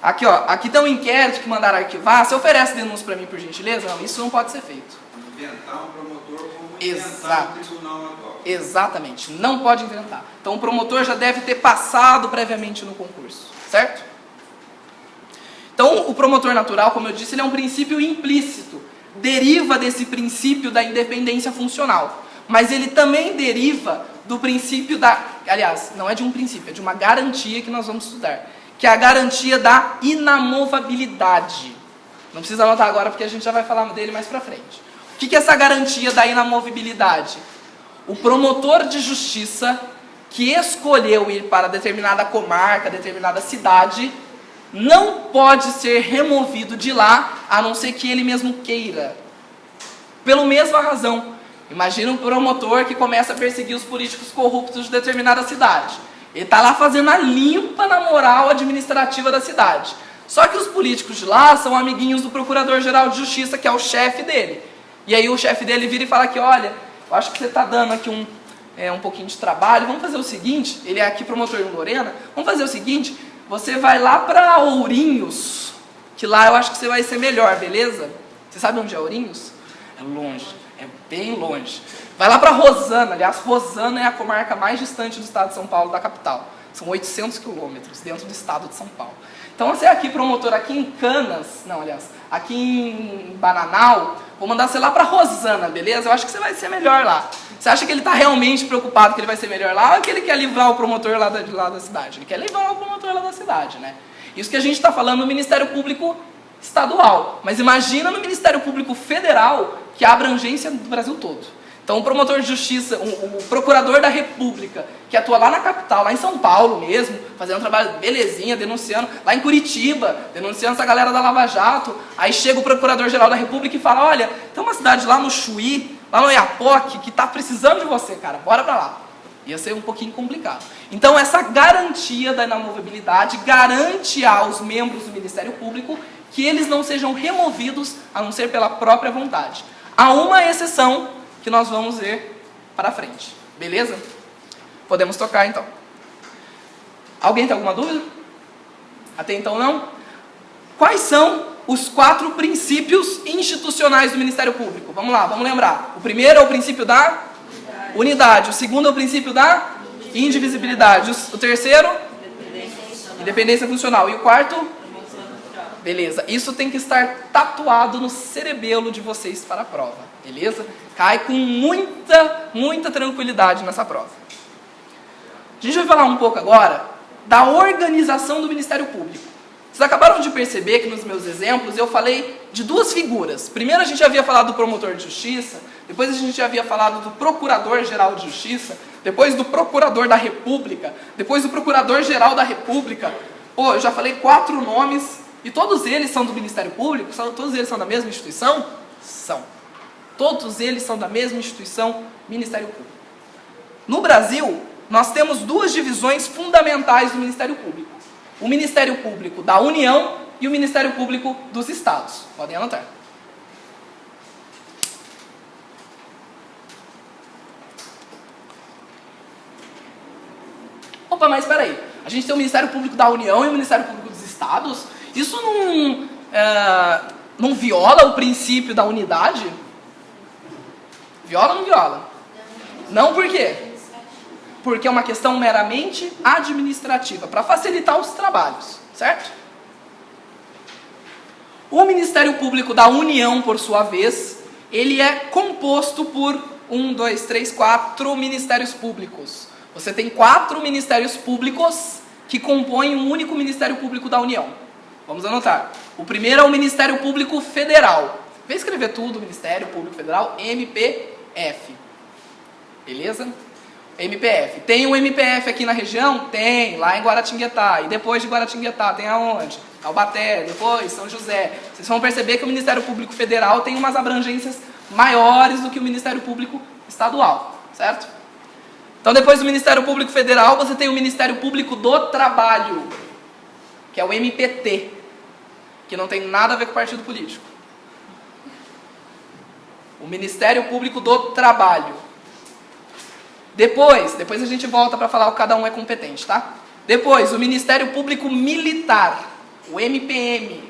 A: Aqui tem um inquérito que mandaram arquivar, você oferece denúncia para mim por gentileza? Não, isso não pode ser feito.
D: inventar um promotor como
A: Exato.
D: inventar um tribunal atual.
A: Exatamente, não pode inventar. Então o promotor já deve ter passado previamente no concurso, certo? Então o promotor natural, como eu disse, ele é um princípio implícito, deriva desse princípio da independência funcional, mas ele também deriva do princípio aliás, não é de um princípio, é de uma garantia que nós vamos estudar, que é a garantia da inamovabilidade. Não precisa anotar agora porque a gente já vai falar dele mais pra frente. O que é essa garantia da inamovibilidade? O promotor de justiça que escolheu ir para determinada comarca, determinada cidade, não pode ser removido de lá, a não ser que ele mesmo queira. Pela mesma razão. Imagina um promotor que começa a perseguir os políticos corruptos de determinada cidade. Ele está lá fazendo a limpa na moral administrativa da cidade. Só que os políticos de lá são amiguinhos do Procurador-Geral de Justiça, que é o chefe dele. E aí o chefe dele vira e fala que, olha, eu acho que você está dando aqui um pouquinho de trabalho, vamos fazer o seguinte, ele é aqui promotor em Lorena, vamos fazer o seguinte, você vai lá para Ourinhos, que lá eu acho que você vai ser melhor, beleza? Você sabe onde é Ourinhos? É longe, é bem longe. Vai lá para Rosana, aliás, Rosana é a comarca mais distante do estado de São Paulo, da capital. São 800 quilômetros dentro do estado de São Paulo. Então você é aqui promotor aqui em Canas, não, aliás, aqui em Bananal, vou mandar você lá para Rosana, beleza? Eu acho que você vai ser melhor lá. Você acha que ele está realmente preocupado que ele vai ser melhor lá ou que ele quer livrar o promotor lá da cidade? Ele quer livrar o promotor lá da cidade, né? Isso que a gente está falando no Ministério Público Estadual. Mas imagina no Ministério Público Federal, que é a abrangência do Brasil todo. Então o promotor de justiça, o procurador da República, que atua lá na capital, lá em São Paulo mesmo, fazendo um trabalho belezinha, denunciando, lá em Curitiba, denunciando essa galera da Lava Jato, aí chega o procurador-geral da República e fala, olha, tem uma cidade lá no Chuí, lá no Iapoque, que está precisando de você, cara, bora pra lá. Ia ser um pouquinho complicado. Então essa garantia da inamovibilidade garante aos membros do Ministério Público que eles não sejam removidos, a não ser pela própria vontade. Há uma exceção que nós vamos ver para frente. Beleza? Podemos tocar então. Alguém tem alguma dúvida? Até então não? Quais são os 4 princípios institucionais do Ministério Público? Vamos lá, vamos lembrar. O primeiro é o princípio da unidade. O segundo é o princípio da indivisibilidade. O terceiro? Independência funcional. E o quarto? Beleza. Isso tem que estar tatuado no cerebelo de vocês para a prova. Beleza? Cai com muita tranquilidade nessa prova. A gente vai falar um pouco agora da organização do Ministério Público. Vocês acabaram de perceber que nos meus exemplos eu falei de 2 figuras. Primeiro a gente havia falado do promotor de justiça, depois a gente havia falado do Procurador-Geral de Justiça, depois do Procurador da República, depois do Procurador-Geral da República. Pô, eu já falei 4 nomes e todos eles são do Ministério Público? Todos eles são da mesma instituição? São. Todos eles são da mesma instituição, Ministério Público. No Brasil, nós temos 2 divisões fundamentais do Ministério Público. O Ministério Público da União e o Ministério Público dos Estados. Podem anotar. Opa, mas espera aí. A gente tem o Ministério Público da União e o Ministério Público dos Estados? Isso não viola o princípio da unidade? Viola ou não viola? Não, por quê? Porque é uma questão meramente administrativa, para facilitar os trabalhos, certo? O Ministério Público da União, por sua vez, ele é composto por 4 ministérios públicos. Você tem 4 ministérios públicos que compõem um único Ministério Público da União. Vamos anotar. O primeiro é o Ministério Público Federal. Vem escrever tudo, Ministério Público Federal, MPF. Beleza? MPF. Tem um MPF aqui na região? Tem, lá em Guaratinguetá. E depois de Guaratinguetá, tem aonde? Taubaté, depois São José. Vocês vão perceber que o Ministério Público Federal tem umas abrangências maiores do que o Ministério Público Estadual, certo? Então, depois do Ministério Público Federal, você tem o Ministério Público do Trabalho, que é o MPT, que não tem nada a ver com partido político. O Ministério Público do Trabalho. Depois a gente volta para falar o que cada um é competente, tá? Depois, o Ministério Público Militar, o MPM.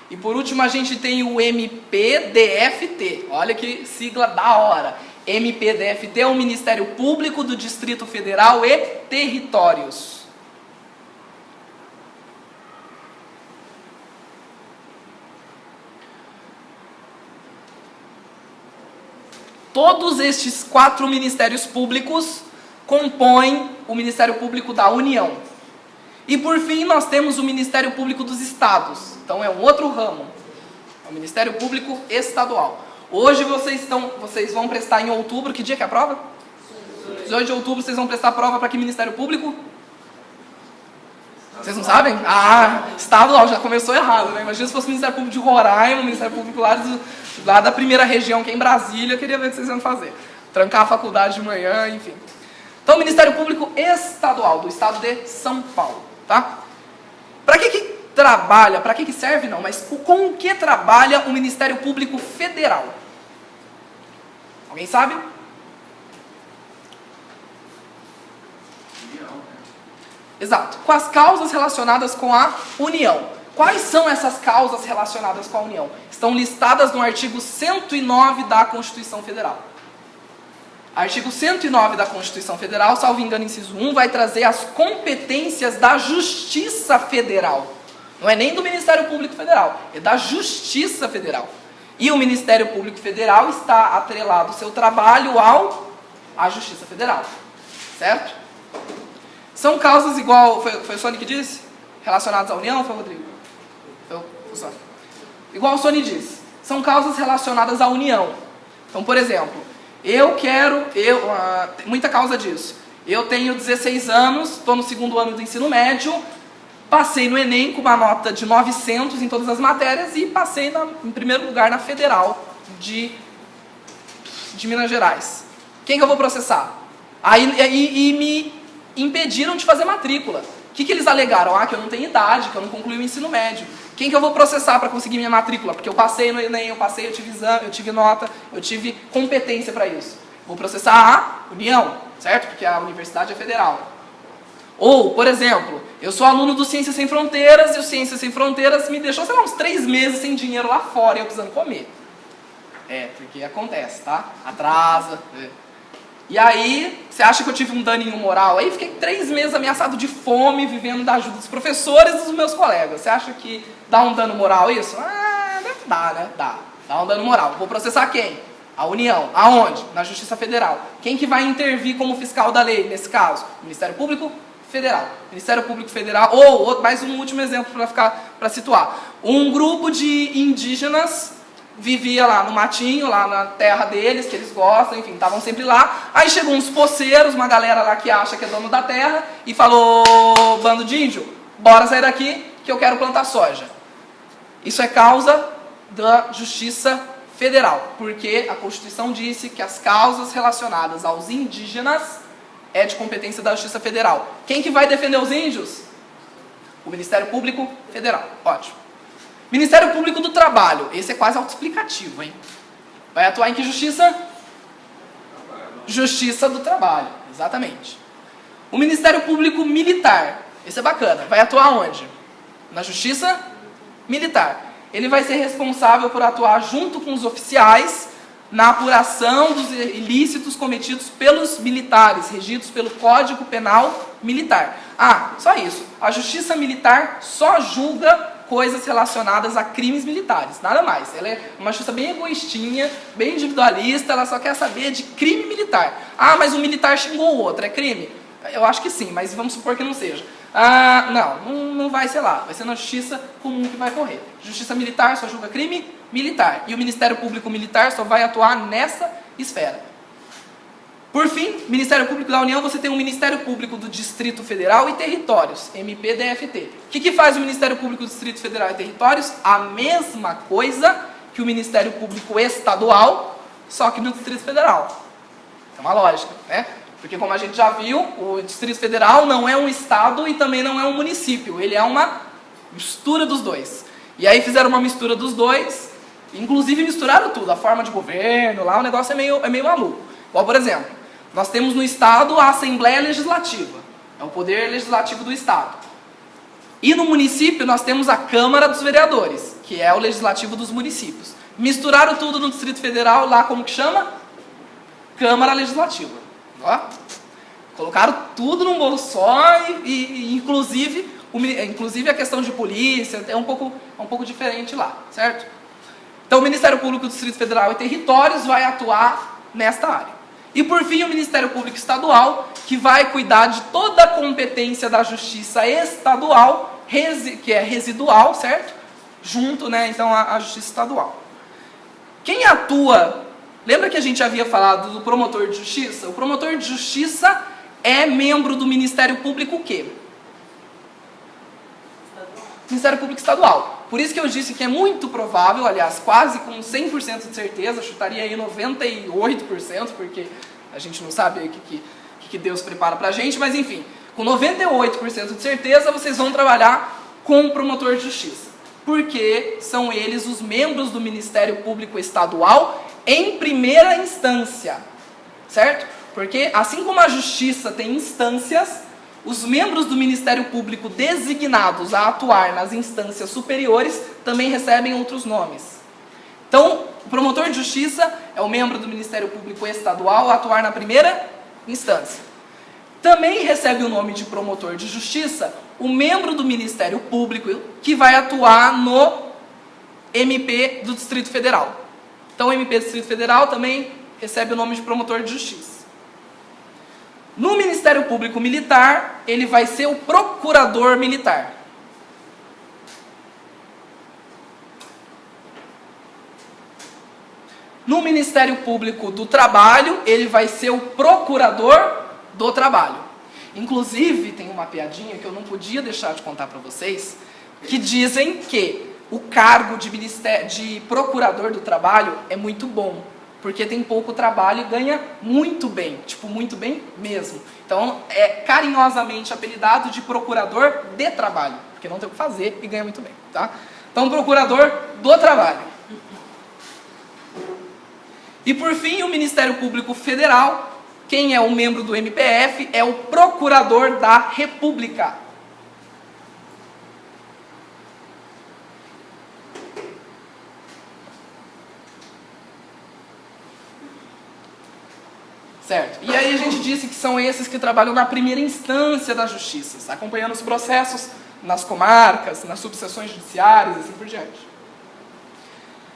A: E por último a gente tem o MPDFT. Olha que sigla da hora. MPDFT é o Ministério Público do Distrito Federal e Territórios. Todos estes 4 ministérios públicos compõem o Ministério Público da União. E por fim nós temos o Ministério Público dos Estados. Então é um outro ramo. É o Ministério Público Estadual. Hoje vocês vão prestar em outubro. Que dia que é a prova? 18 de outubro vocês vão prestar prova para que Ministério Público? Vocês não sabem? Ah, estadual, já começou errado, né? Imagina se fosse o Ministério Público de Roraima, o Ministério Público lá da primeira região, que é em Brasília. Eu queria ver o que vocês iam fazer. Trancar a faculdade de manhã, enfim. Então, o Ministério Público Estadual, do estado de São Paulo, tá? Para que trabalha, para que serve não, mas com o que trabalha o Ministério Público Federal? Alguém sabe? Exato, com as causas relacionadas com a União. Quais são essas causas relacionadas com a União? Estão listadas no artigo 109 da Constituição Federal. Artigo 109 da Constituição Federal, salvo engano, inciso 1, vai trazer as competências da Justiça Federal. Não é nem do Ministério Público Federal, é da Justiça Federal. E o Ministério Público Federal está atrelado ao seu trabalho à Justiça Federal. Certo? São causas igual... Foi o Sônia que disse? Relacionadas à União, foi o Rodrigo? Foi o Sônia. Igual o Sônia disse. São causas relacionadas à União. Então, por exemplo, muita causa disso. Eu tenho 16 anos, estou no 2º ano do ensino médio, passei no Enem com uma nota de 900 em todas as matérias e passei em primeiro lugar na Federal de Minas Gerais. Quem que eu vou processar? Aí me impediram de fazer matrícula. O que eles alegaram? Que eu não tenho idade, que eu não concluí o ensino médio. Quem que eu vou processar para conseguir minha matrícula? Porque eu passei no Enem, eu tive exame, eu tive nota, eu tive competência para isso. Vou processar a União, certo? Porque a universidade é federal. Ou, por exemplo, eu sou aluno do Ciências Sem Fronteiras e o Ciências Sem Fronteiras me deixou, sei lá, uns 3 meses sem dinheiro lá fora e eu precisando comer. Porque acontece, tá? Atrasa. E aí, você acha que eu tive um daninho moral? Aí fiquei 3 meses ameaçado de fome, vivendo da ajuda dos professores e dos meus colegas. Você acha que dá um dano moral isso? Dá, né? Dá um dano moral. Vou processar quem? A União. Aonde? Na Justiça Federal. Quem que vai intervir como fiscal da lei, nesse caso? O Ministério Público Federal. Ministério Público Federal, ou mais um último exemplo para situar. Um grupo de indígenas vivia lá no matinho, lá na terra deles, que eles gostam, enfim, estavam sempre lá. Aí chegou uns poceiros, uma galera lá que acha que é dono da terra, e falou: bando de índio, bora sair daqui que eu quero plantar soja. Isso é causa da Justiça Federal, porque a Constituição disse que as causas relacionadas aos indígenas é de competência da Justiça Federal. Quem que vai defender os índios? O Ministério Público Federal. Ótimo. Ministério Público do Trabalho. Esse é quase autoexplicativo, hein? Vai atuar em que justiça? Justiça do Trabalho, exatamente. O Ministério Público Militar. Esse é bacana. Vai atuar onde? Na Justiça Militar. Ele vai ser responsável por atuar junto com os oficiais na apuração dos ilícitos cometidos pelos militares, regidos pelo Código Penal Militar. Só isso. A Justiça Militar só julga coisas relacionadas a crimes militares, nada mais. Ela é uma justiça bem egoístinha, bem individualista, ela só quer saber de crime militar. Mas um militar xingou o outro, é crime? Eu acho que sim, mas vamos supor que não seja. Não vai ser lá, vai ser na justiça comum que vai correr. Justiça militar só julga crime militar, e o Ministério Público Militar só vai atuar nessa esfera. Por fim, Ministério Público da União, você tem o Ministério Público do Distrito Federal e Territórios, MPDFT. O que faz o Ministério Público do Distrito Federal e Territórios? A mesma coisa que o Ministério Público Estadual, só que no Distrito Federal. É uma lógica, né? Porque como a gente já viu, o Distrito Federal não é um estado e também não é um município. Ele é uma mistura dos dois. E aí fizeram uma mistura dos dois, inclusive misturaram tudo, a forma de governo lá, o negócio é meio maluco. Igual, por exemplo, nós temos no Estado a Assembleia Legislativa, é o poder legislativo do Estado. E no município nós temos a Câmara dos Vereadores, que é o legislativo dos municípios. Misturaram tudo no Distrito Federal, lá como que chama? Câmara Legislativa. Ó. Colocaram tudo num bolo só e inclusive a questão de polícia é um pouco diferente lá, certo? Então o Ministério Público do Distrito Federal e Territórios vai atuar nesta área. E por fim o Ministério Público Estadual, que vai cuidar de toda a competência da Justiça Estadual, que é residual, certo? Junto, né, então, à Justiça Estadual. Quem atua, lembra que a gente havia falado do promotor de justiça? O promotor de justiça é membro do Ministério Público o quê? Ministério Público Estadual. Por isso que eu disse que é muito provável, aliás, quase com 100% de certeza, chutaria aí 98%, porque a gente não sabe o que Deus prepara pra gente, mas enfim, com 98% de certeza vocês vão trabalhar com o promotor de justiça. Porque são eles os membros do Ministério Público Estadual em primeira instância, certo? Porque assim como a Justiça tem instâncias, os membros do Ministério Público designados a atuar nas instâncias superiores também recebem outros nomes. Então, o promotor de justiça é o membro do Ministério Público Estadual a atuar na primeira instância. Também recebe o nome de promotor de justiça o membro do Ministério Público que vai atuar no MP do Distrito Federal. Então, o MP do Distrito Federal também recebe o nome de promotor de justiça. No Ministério Público Militar, ele vai ser o procurador militar. No Ministério Público do Trabalho, ele vai ser o procurador do trabalho. Inclusive, tem uma piadinha que eu não podia deixar de contar para vocês, que dizem que o cargo de procurador do trabalho é muito bom, porque tem pouco trabalho e ganha muito bem, tipo, muito bem mesmo. Então, é carinhosamente apelidado de procurador de trabalho, porque não tem o que fazer e ganha muito bem, tá? Então, procurador do trabalho. E por fim, o Ministério Público Federal, quem é um membro do MPF é o Procurador da República. Certo? E aí a gente disse que são esses que trabalham na primeira instância da justiça, acompanhando os processos nas comarcas, nas subseções judiciárias e assim por diante.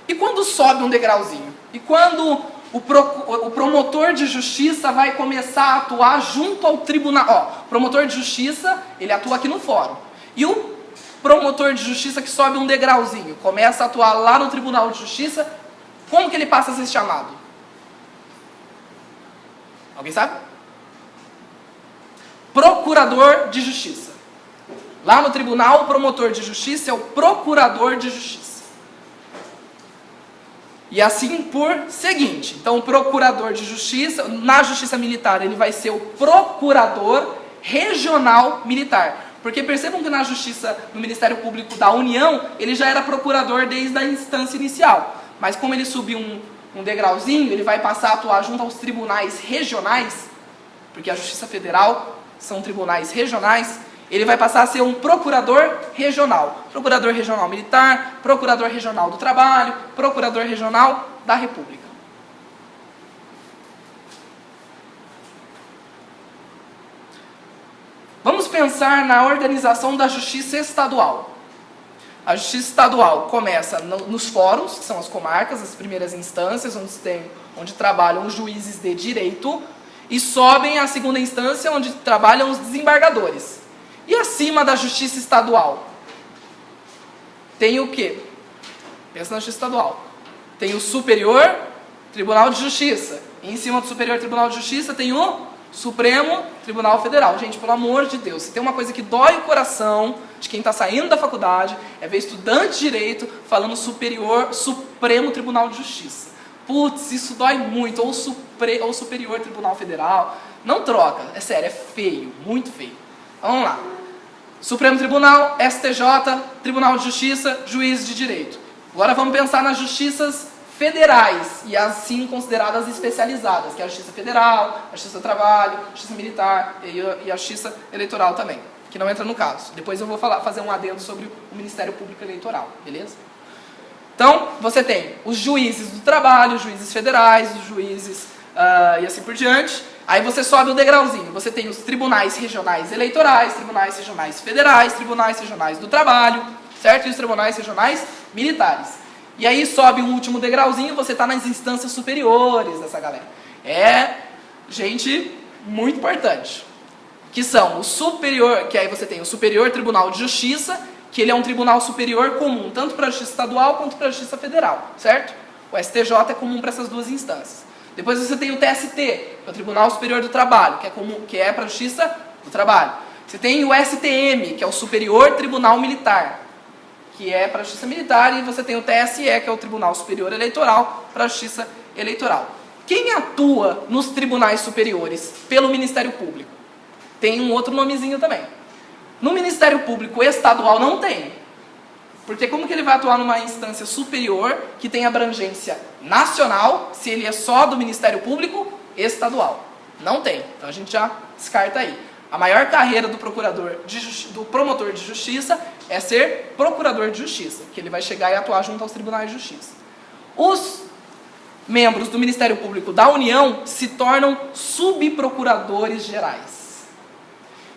A: E quando sobe um degrauzinho? E quando o promotor de justiça vai começar a atuar junto ao tribunal? Ó, o promotor de justiça, ele atua aqui no fórum. E o promotor de justiça que sobe um degrauzinho, começa a atuar lá no Tribunal de Justiça, como que ele passa a ser chamado? Alguém sabe? Procurador de Justiça. Lá no tribunal, o promotor de justiça é o procurador de justiça. E assim por seguinte. Então, o procurador de justiça, na justiça militar, ele vai ser o procurador regional militar. Porque percebam que na justiça, no Ministério Público da União, ele já era procurador desde a instância inicial. Mas como ele subiu um degrauzinho, ele vai passar a atuar junto aos tribunais regionais, porque a Justiça Federal são tribunais regionais, ele vai passar a ser um procurador regional. Procurador regional militar, procurador regional do trabalho, procurador regional da República. Vamos pensar na organização da Justiça Estadual. A Justiça Estadual começa nos fóruns, que são as comarcas, as primeiras instâncias, onde trabalham os juízes de direito, e sobem à segunda instância, onde trabalham os desembargadores. E acima da Justiça Estadual? Tem o quê? Pensa na Justiça Estadual. Tem o Superior Tribunal de Justiça. E em cima do Superior Tribunal de Justiça tem o Supremo Tribunal Federal. Gente, pelo amor de Deus, se tem uma coisa que dói o coração de quem está saindo da faculdade, é ver estudante de direito falando Supremo Tribunal de Justiça. Putz, isso dói muito. Ou Superior Tribunal Federal. Não troca, é sério, é feio, muito feio. Vamos lá. Supremo Tribunal, STJ, Tribunal de Justiça, Juiz de Direito. Agora vamos pensar nas justiças federais e assim consideradas especializadas, que é a Justiça Federal, a Justiça do Trabalho, a Justiça Militar e a Justiça Eleitoral também, que não entra no caso. Depois eu vou fazer um adendo sobre o Ministério Público Eleitoral, beleza? Então, você tem os juízes do trabalho, os juízes federais, os juízes e assim por diante. Aí você sobe o degrauzinho. Você tem os tribunais regionais eleitorais, tribunais regionais federais, tribunais regionais do trabalho, certo? E os tribunais regionais militares. E aí sobe o último degrauzinho, você está nas instâncias superiores dessa galera. É gente muito importante. Que são o superior, que aí você tem o Superior Tribunal de Justiça, que ele é um tribunal superior comum, tanto para a Justiça Estadual quanto para a Justiça Federal, certo? O STJ é comum para essas duas instâncias. Depois você tem o TST, que é o Tribunal Superior do Trabalho, que é para a Justiça do Trabalho. Você tem o STM, que é o Superior Tribunal Militar, que é para a Justiça Militar, e você tem o TSE, que é o Tribunal Superior Eleitoral, para a Justiça Eleitoral. Quem atua nos tribunais superiores pelo Ministério Público? Tem um outro nomezinho também. No Ministério Público Estadual não tem. Porque como que ele vai atuar numa instância superior que tem abrangência nacional, se ele é só do Ministério Público Estadual? Não tem. Então a gente já descarta aí. A maior carreira do do promotor de justiça é ser procurador de justiça, que ele vai chegar e atuar junto aos tribunais de justiça. Os membros do Ministério Público da União se tornam subprocuradores gerais.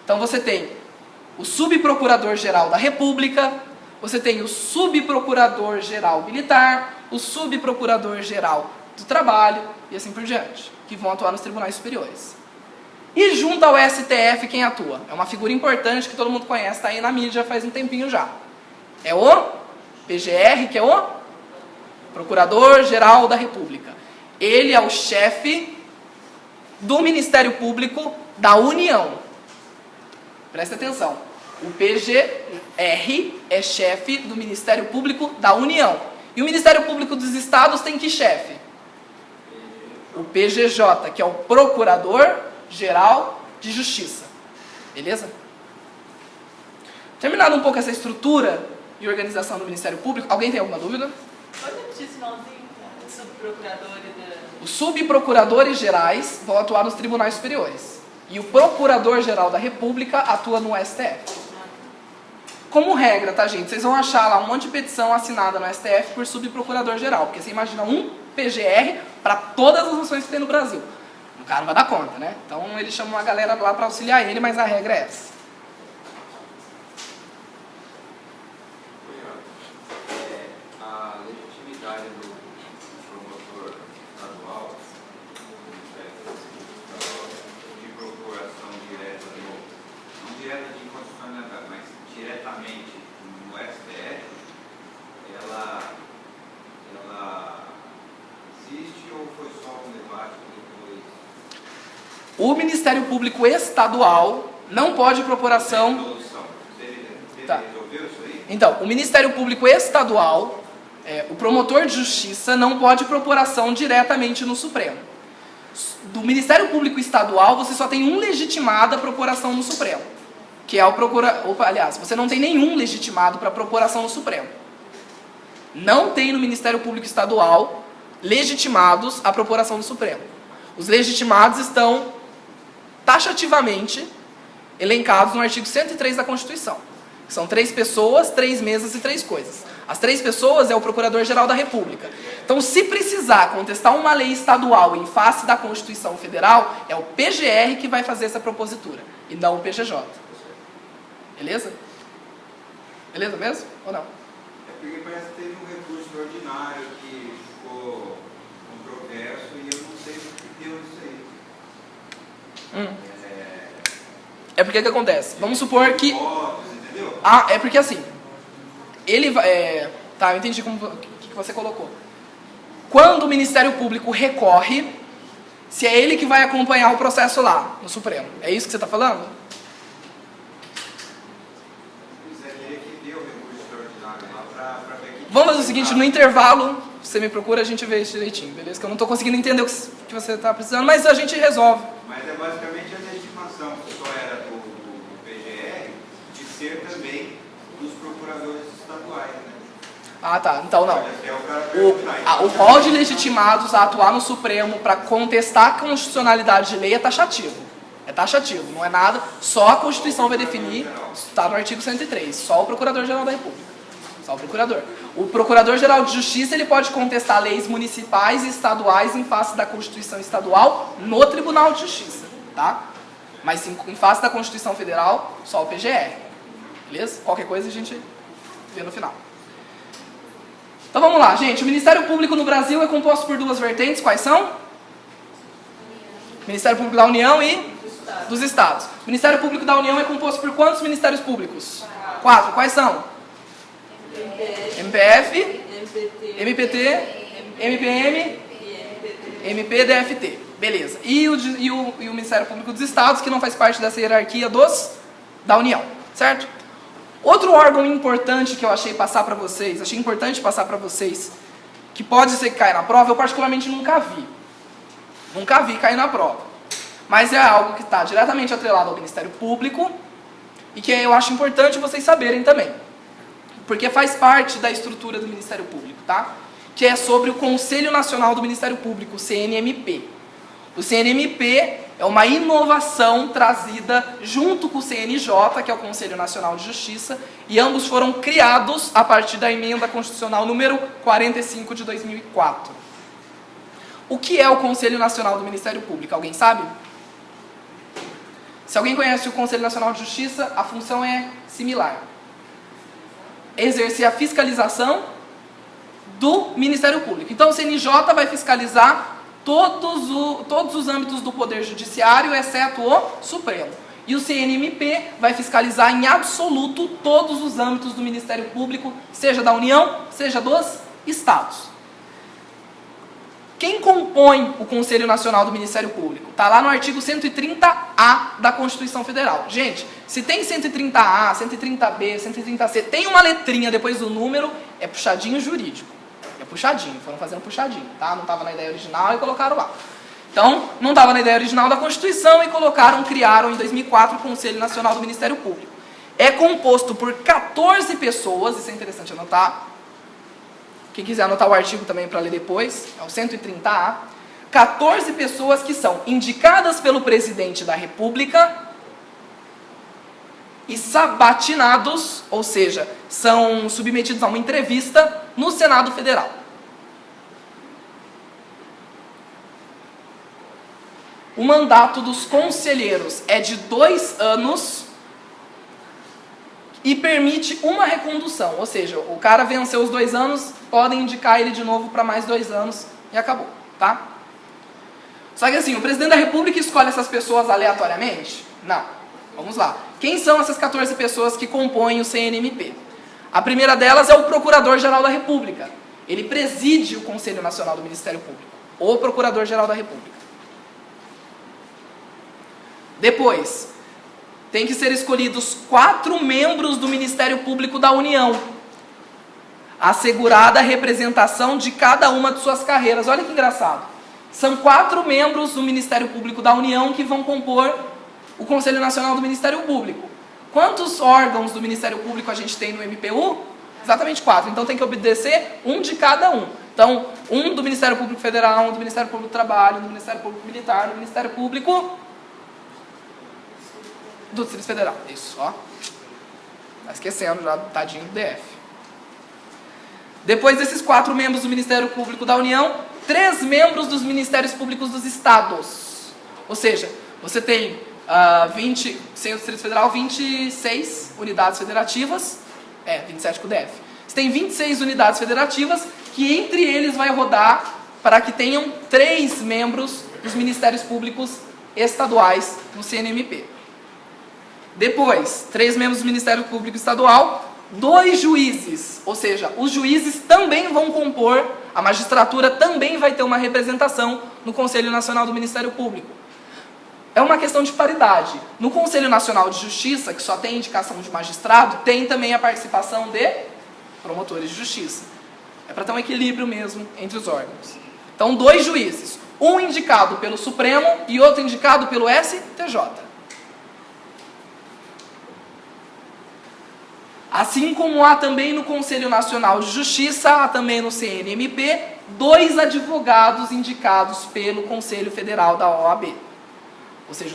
A: Então você tem o subprocurador-geral da República, você tem o subprocurador-geral militar, o subprocurador-geral do trabalho e assim por diante, que vão atuar nos tribunais superiores. E junto ao STF, quem atua? É uma figura importante que todo mundo conhece, está aí na mídia faz um tempinho já. É o PGR, que é o Procurador-Geral da República. Ele é o chefe do Ministério Público da União. Presta atenção. O PGR é chefe do Ministério Público da União. E o Ministério Público dos Estados tem que chefe? O PGJ, que é o Procurador-Geral de Justiça. Beleza? Terminado um pouco essa estrutura e organização do Ministério Público, alguém tem alguma dúvida?
B: Pode repetir esse nomezinho? Subprocurador
A: Os subprocuradores gerais vão atuar nos tribunais superiores. E o Procurador-Geral da República atua no STF. Como regra, tá, gente? Vocês vão achar lá um monte de petição assinada no STF por subprocurador-geral. Porque você imagina um PGR para todas as ações que tem no Brasil. O cara não vai dar conta, né? Então ele chama uma galera lá para auxiliar ele, mas a regra é essa.
D: A legitimidade do promotor estadual, de procuração direta, não direta de inconstitucionalidade, mas diretamente no STF, ela existe ou foi só um debate depois?
A: O Ministério Público Estadual não pode propor ação...
D: Resolução. Você
A: Tá.
D: resolveu isso aí?
A: Então, o Ministério Público Estadual, o promotor de justiça, não pode propor ação diretamente no Supremo. Do Ministério Público Estadual, você só tem um legitimado a propor ação no Supremo, que é o procurador... Aliás, você não tem nenhum legitimado para propor ação no Supremo. Não tem no Ministério Público Estadual legitimados a propor ação no Supremo. Os legitimados estão taxativamente elencados no artigo 103 da Constituição. São 3 pessoas, 3 mesas e 3 coisas. As 3 pessoas é o Procurador-Geral da República. Então, se precisar contestar uma lei estadual em face da Constituição Federal, é o PGR que vai fazer essa propositura, e não o PGJ. Beleza? Beleza mesmo? Ou não?
D: É porque parece que teve um recurso ordinário que ficou controverso e eu não sei o que deu isso aí.
A: É porque que acontece? Vamos supor que...
D: Votos, entendeu?
A: Ah, é porque assim, ele vai... tá, eu entendi o que você colocou. Quando o Ministério Público recorre, se é ele que vai acompanhar o processo lá, no Supremo. É isso que você está falando?
D: Pois é, queria que deu o recurso ordinário lá pra ver que...
A: Vamos fazer o seguinte, no intervalo, você me procura, a gente vê isso direitinho, beleza? Que eu não estou conseguindo entender o que você está precisando, mas a gente resolve.
D: Mas é basicamente a legitimação, que só era do PGR, de ser também dos procuradores estaduais, né?
A: Ah, tá. Então não.
D: É o cara perguntar.
A: O rol de legitimados a atuar no Supremo para contestar a constitucionalidade de lei é taxativo. É taxativo, não é nada. Só a Constituição vai definir, está no artigo 103, só o Procurador-Geral da República. Só o Procurador. O Procurador-Geral de Justiça ele pode contestar leis municipais e estaduais em face da Constituição Estadual no Tribunal de Justiça, tá? Mas em face da Constituição Federal, só o PGR. Beleza? Qualquer coisa a gente vê no final. Então vamos lá, gente. O Ministério Público no Brasil é composto por duas vertentes. Quais são? Ministério Público da União e dos Estados. O Ministério Público da União é composto por quantos ministérios públicos? 4. Quais são? MPF, MPT, MPM, MPDFT. Beleza. E o Ministério Público dos Estados, que não faz parte dessa hierarquia da União. Certo? Outro órgão importante que eu achei importante passar para vocês, que pode ser que caia na prova, eu particularmente nunca vi. Nunca vi cair na prova. Mas é algo que está diretamente atrelado ao Ministério Público e que eu acho importante vocês saberem também. Porque faz parte da estrutura do Ministério Público, tá? Que é sobre o Conselho Nacional do Ministério Público, o CNMP. O CNMP é uma inovação trazida junto com o CNJ, que é o Conselho Nacional de Justiça, e ambos foram criados a partir da emenda constitucional número 45 de 2004. O que é o Conselho Nacional do Ministério Público? Alguém sabe? Se alguém conhece o Conselho Nacional de Justiça, a função é similar. Exercer a fiscalização do Ministério Público. Então o CNJ vai fiscalizar todos os âmbitos do Poder Judiciário, exceto o Supremo. E o CNMP vai fiscalizar em absoluto todos os âmbitos do Ministério Público, seja da União, seja dos Estados. Quem compõe o Conselho Nacional do Ministério Público? Está lá no artigo 130A da Constituição Federal. Gente, se tem 130A, 130B, 130C, tem uma letrinha depois do número, é puxadinho jurídico. É puxadinho, foram fazendo puxadinho, tá? Não estava na ideia original e colocaram lá. Então, não estava na ideia original da Constituição e criaram em 2004 o Conselho Nacional do Ministério Público. É composto por 14 pessoas, isso é interessante anotar. Quem quiser anotar o artigo também para ler depois, é o 130A. 14 pessoas que são indicadas pelo presidente da República e sabatinados, ou seja, são submetidos a uma entrevista no Senado Federal. O mandato dos conselheiros é de 2 anos e permite uma recondução, ou seja, o cara venceu os 2 anos, podem indicar ele de novo para mais 2 anos e acabou, tá? Só que assim, o presidente da República escolhe essas pessoas aleatoriamente? Não. Vamos lá. Quem são essas 14 pessoas que compõem o CNMP? A primeira delas é o Procurador-Geral da República. Ele preside o Conselho Nacional do Ministério Público. O Procurador-Geral da República. Depois, tem que ser escolhidos 4 membros do Ministério Público da União, assegurada a representação de cada uma de suas carreiras. Olha que engraçado. São 4 membros do Ministério Público da União que vão compor o Conselho Nacional do Ministério Público. Quantos órgãos do Ministério Público a gente tem no MPU? Exatamente 4. Então tem que obedecer um de cada um. Então, um do Ministério Público Federal, um do Ministério Público do Trabalho, um do Ministério Público Militar, um do Ministério Público do Distrito Federal. Isso, ó. Tá esquecendo já, tadinho do DF. Depois desses 4 membros do Ministério Público da União, 3 membros dos Ministérios Públicos dos Estados. Ou seja, você tem sem o Distrito Federal, 26 unidades federativas. 27 com o DF. Você tem 26 unidades federativas que entre eles vai rodar para que tenham 3 membros dos Ministérios Públicos Estaduais no CNMP. Depois, 3 membros do Ministério Público Estadual, 2 juízes, ou seja, os juízes também vão compor, a magistratura também vai ter uma representação no Conselho Nacional do Ministério Público. É uma questão de paridade. No Conselho Nacional de Justiça, que só tem indicação de magistrado, tem também a participação de promotores de justiça. É para ter um equilíbrio mesmo entre os órgãos. Então, 2 juízes, um indicado pelo Supremo e outro indicado pelo STJ. Assim como há também no Conselho Nacional de Justiça, há também no CNMP, 2 advogados indicados pelo Conselho Federal da OAB. Ou seja,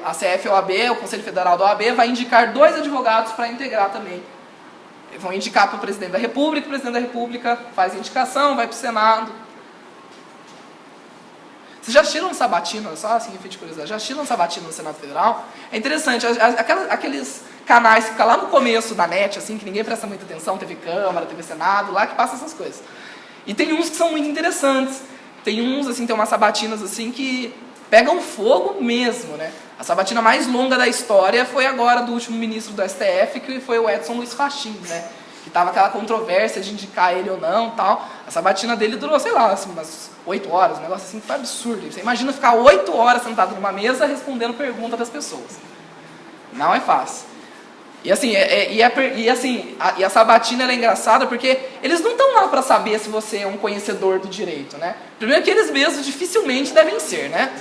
A: a CFOAB, o Conselho Federal da OAB, vai indicar 2 advogados para integrar também vão indicar para o presidente da República faz a indicação, vai para o Senado. Vocês já assistiram sabatina, só assim, efeito de curiosidade, já assistiram sabatina no Senado Federal? É interessante, aqueles canais que ficam lá no começo da net, assim, que ninguém presta muita atenção, TV Câmara, TV Senado, lá que passa essas coisas. E tem uns que são muito interessantes. Tem uns, assim, tem umas sabatinas, assim, que pegam fogo mesmo, né? A sabatina mais longa da história foi agora do último ministro do STF, que foi o Edson Luiz Fachin, né? Que tava aquela controvérsia de indicar ele ou não, tal. A sabatina dele durou, sei lá, assim, umas 8 horas, um negócio assim que foi absurdo. Você imagina ficar 8 horas sentado numa mesa respondendo pergunta das pessoas. Não é fácil. E assim, a sabatina ela é engraçada porque eles não estão lá para saber se você é um conhecedor do direito, né? Primeiro que eles mesmos dificilmente devem ser, né?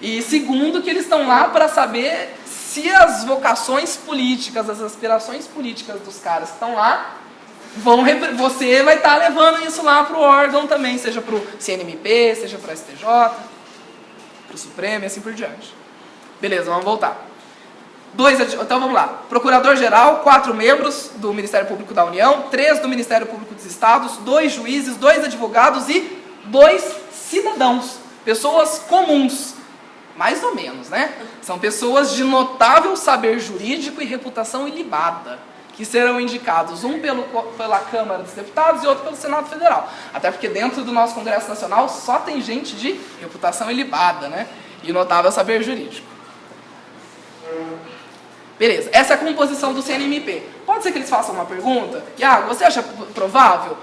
A: E segundo que eles estão lá para saber se as vocações políticas, as aspirações políticas dos caras que estão lá, você vai estar levando isso lá para o órgão também, seja para o CNMP, seja para o STJ, para o Supremo e assim por diante. Beleza, vamos voltar. Então vamos lá. Procurador-geral, 4 membros do Ministério Público da União, 3 do Ministério Público dos Estados, 2 juízes, 2 advogados e 2 cidadãos. Pessoas comuns. Mais ou menos, né? São pessoas de notável saber jurídico e reputação ilibada, que serão indicados, um pela Câmara dos Deputados e outro pelo Senado Federal. Até porque dentro do nosso Congresso Nacional só tem gente de reputação ilibada, né? E notável saber jurídico. Beleza, essa é a composição do CNMP. Pode ser que eles façam uma pergunta? Iago, você acha provável?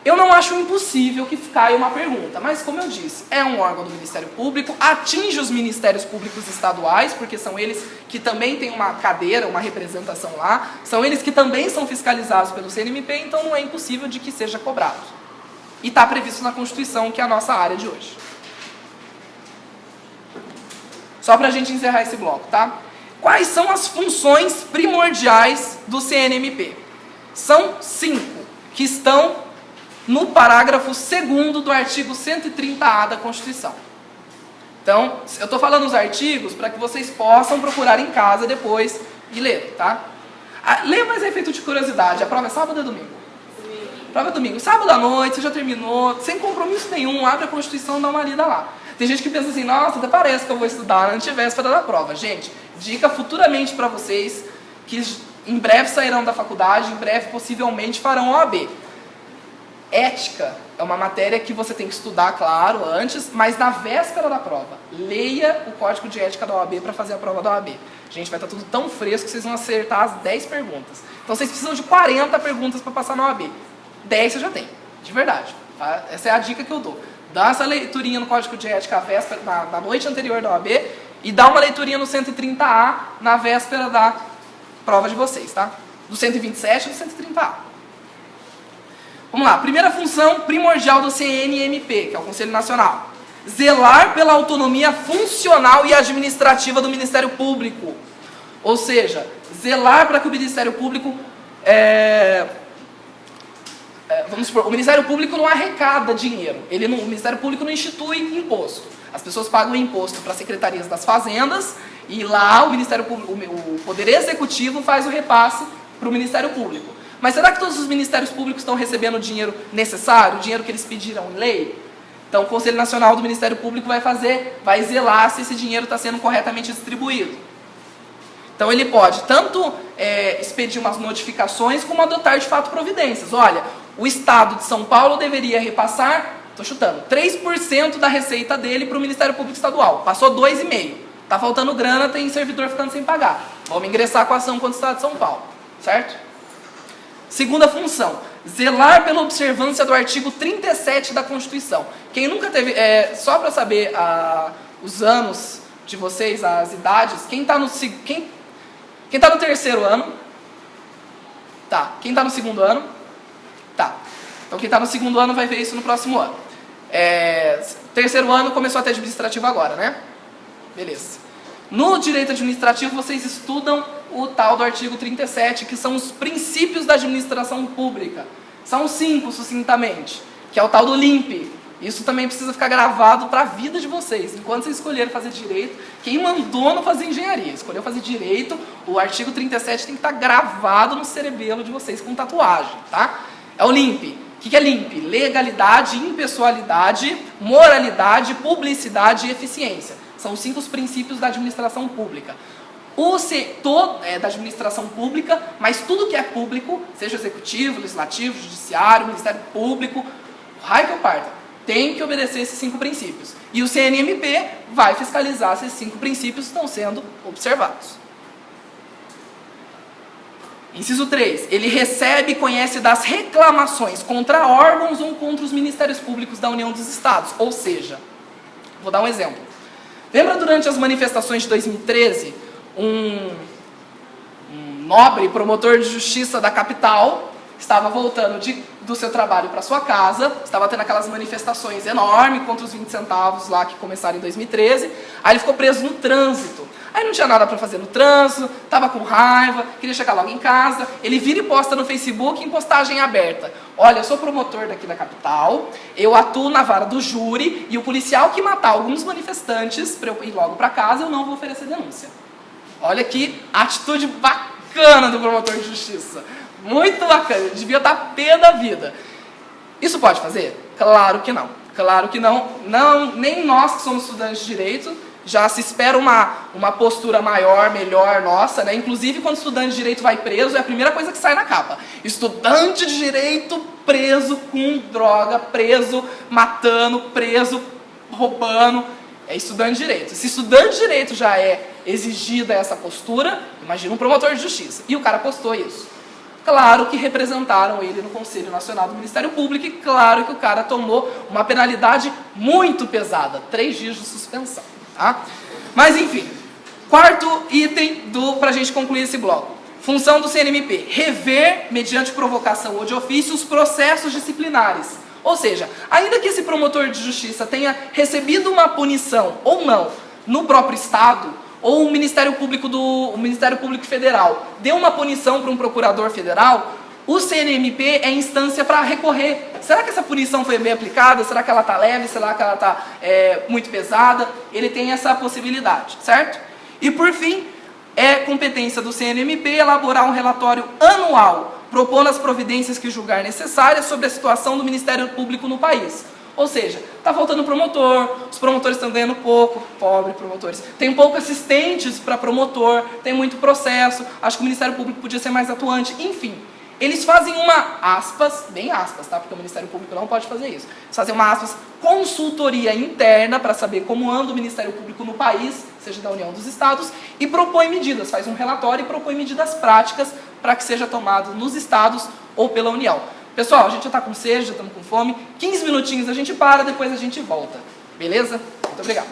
A: Eu não acho impossível que caia uma pergunta, mas como eu disse, é um órgão do Ministério Público, atinge os Ministérios Públicos Estaduais, porque são eles que também têm uma cadeira, uma representação lá, são eles que também são fiscalizados pelo CNMP, então não é impossível de que seja cobrado. E está previsto na Constituição, que é a nossa área de hoje. Só para a gente encerrar esse bloco, tá? Quais são as funções primordiais do CNMP? São 5, que estão no parágrafo 2º do artigo 130A da Constituição. Então, eu estou falando os artigos para que vocês possam procurar em casa depois e ler, tá? Leia mais a efeito de curiosidade. A prova é sábado ou domingo? Prova é domingo. Sábado à noite, você já terminou, sem compromisso nenhum, abre a Constituição e dá uma lida lá. Tem gente que pensa assim, nossa, até parece que eu vou estudar antes de véspera da prova. Gente, dica futuramente para vocês, que em breve sairão da faculdade, em breve possivelmente farão OAB. Ética é uma matéria que você tem que estudar, claro, antes, mas na véspera da prova. Leia o Código de Ética da OAB para fazer a prova da OAB. Gente, vai estar tudo tão fresco que vocês vão acertar as 10 perguntas. Então vocês precisam de 40 perguntas para passar na OAB. 10 você já tem, de verdade. Tá? Essa é a dica que eu dou. Dá essa leiturinha no Código de Ética na noite anterior da OAB e dá uma leiturinha no 130A na véspera da prova de vocês, tá? Do 127 e do 130A. Vamos lá, primeira função primordial do CNMP, que é o Conselho Nacional. Zelar pela autonomia funcional e administrativa do Ministério Público. Ou seja, zelar para que o Ministério Público... vamos supor, o Ministério Público não arrecada dinheiro. O Ministério Público não institui imposto. As pessoas pagam imposto para as secretarias das fazendas e lá o Ministério Público, o Poder Executivo faz o repasse para o Ministério Público. Mas será que todos os Ministérios Públicos estão recebendo o dinheiro necessário, o dinheiro que eles pediram em lei? Então o Conselho Nacional do Ministério Público vai zelar se esse dinheiro está sendo corretamente distribuído. Então ele pode tanto expedir umas notificações como adotar de fato providências. Olha, o Estado de São Paulo deveria repassar, estou chutando, 3% da receita dele para o Ministério Público Estadual. Passou 2,5%. Está faltando grana, tem servidor ficando sem pagar. Vamos ingressar com a ação contra o Estado de São Paulo. Certo? Segunda função, zelar pela observância do artigo 37 da Constituição. Quem nunca teve, só para saber os anos de vocês, as idades, quem está no terceiro ano? Tá. Quem está no segundo ano? Tá. Então quem está no segundo ano vai ver isso no próximo ano. Terceiro ano começou a ter administrativo agora, né? Beleza. No direito administrativo vocês estudam o tal do artigo 37, que são os princípios da administração pública. São 5, sucintamente, que é o tal do LIMP. Isso também precisa ficar gravado para a vida de vocês. Enquanto vocês escolheram fazer direito, quem mandou não fazer engenharia, escolheu fazer direito, o artigo 37 tem que estar gravado no cerebelo de vocês com tatuagem, tá? É o LIMP. O que é LIMP? Legalidade, impessoalidade, moralidade, publicidade e eficiência. São os 5 princípios da administração pública. O setor é da administração pública, mas tudo que é público, seja executivo, legislativo, judiciário, Ministério Público, raio que eu parta, tem que obedecer esses 5 princípios. E o CNMP vai fiscalizar se esses 5 princípios estão sendo observados. Inciso 3. Ele recebe e conhece das reclamações contra órgãos ou contra os Ministérios Públicos da União dos Estados. Ou seja, vou dar um exemplo. Lembra durante as manifestações de 2013, um nobre promotor de justiça da capital estava voltando do seu trabalho para sua casa, estava tendo aquelas manifestações enormes contra os 20 centavos lá que começaram em 2013, aí ele ficou preso no trânsito. Aí não tinha nada para fazer no trânsito, estava com raiva, queria chegar logo em casa, ele vira e posta no Facebook em postagem aberta. Olha, eu sou promotor daqui da capital, eu atuo na vara do júri e o policial que matar alguns manifestantes para eu ir logo para casa, eu não vou oferecer denúncia. Olha que atitude bacana do promotor de justiça. Muito bacana, ele devia estar pé da vida. Isso pode fazer? Claro que não. Claro que não. Nem nós que somos estudantes de direito, já se espera uma postura maior, melhor nossa, né? Inclusive, quando estudante de direito vai preso, é a primeira coisa que sai na capa. Estudante de direito preso com droga, preso matando, preso roubando. É estudante de direito. Se estudante de direito já é exigida essa postura, imagina um promotor de justiça. E o cara postou isso. Claro que representaram ele no Conselho Nacional do Ministério Público e claro que o cara tomou uma penalidade muito pesada, 3 dias de suspensão. Tá? Mas enfim, quarto item para a gente concluir esse bloco. Função do CNMP, rever, mediante provocação ou de ofício, os processos disciplinares. Ou seja, ainda que esse promotor de justiça tenha recebido uma punição ou não no próprio Estado, ou o Ministério Público Federal deu uma punição para um procurador federal, o CNMP é instância para recorrer. Será que essa punição foi bem aplicada? Será que ela está leve? Será que ela está muito pesada? Ele tem essa possibilidade, certo? E por fim, é competência do CNMP elaborar um relatório anual, propondo as providências que julgar necessárias sobre a situação do Ministério Público no país. Ou seja, está faltando promotor, os promotores estão ganhando pouco, pobre promotores. Tem pouco assistentes para promotor, tem muito processo, acho que o Ministério Público podia ser mais atuante, enfim. Eles fazem uma, aspas, bem aspas, tá? Porque o Ministério Público não pode fazer isso. Eles fazem uma, aspas, consultoria interna para saber como anda o Ministério Público no país, seja da União dos Estados, e propõe medidas, faz um relatório e propõe medidas práticas para que seja tomado nos estados ou pela União. Pessoal, a gente já está com sede, já estamos com fome, 15 minutinhos a gente para, depois a gente volta. Beleza? Muito obrigado.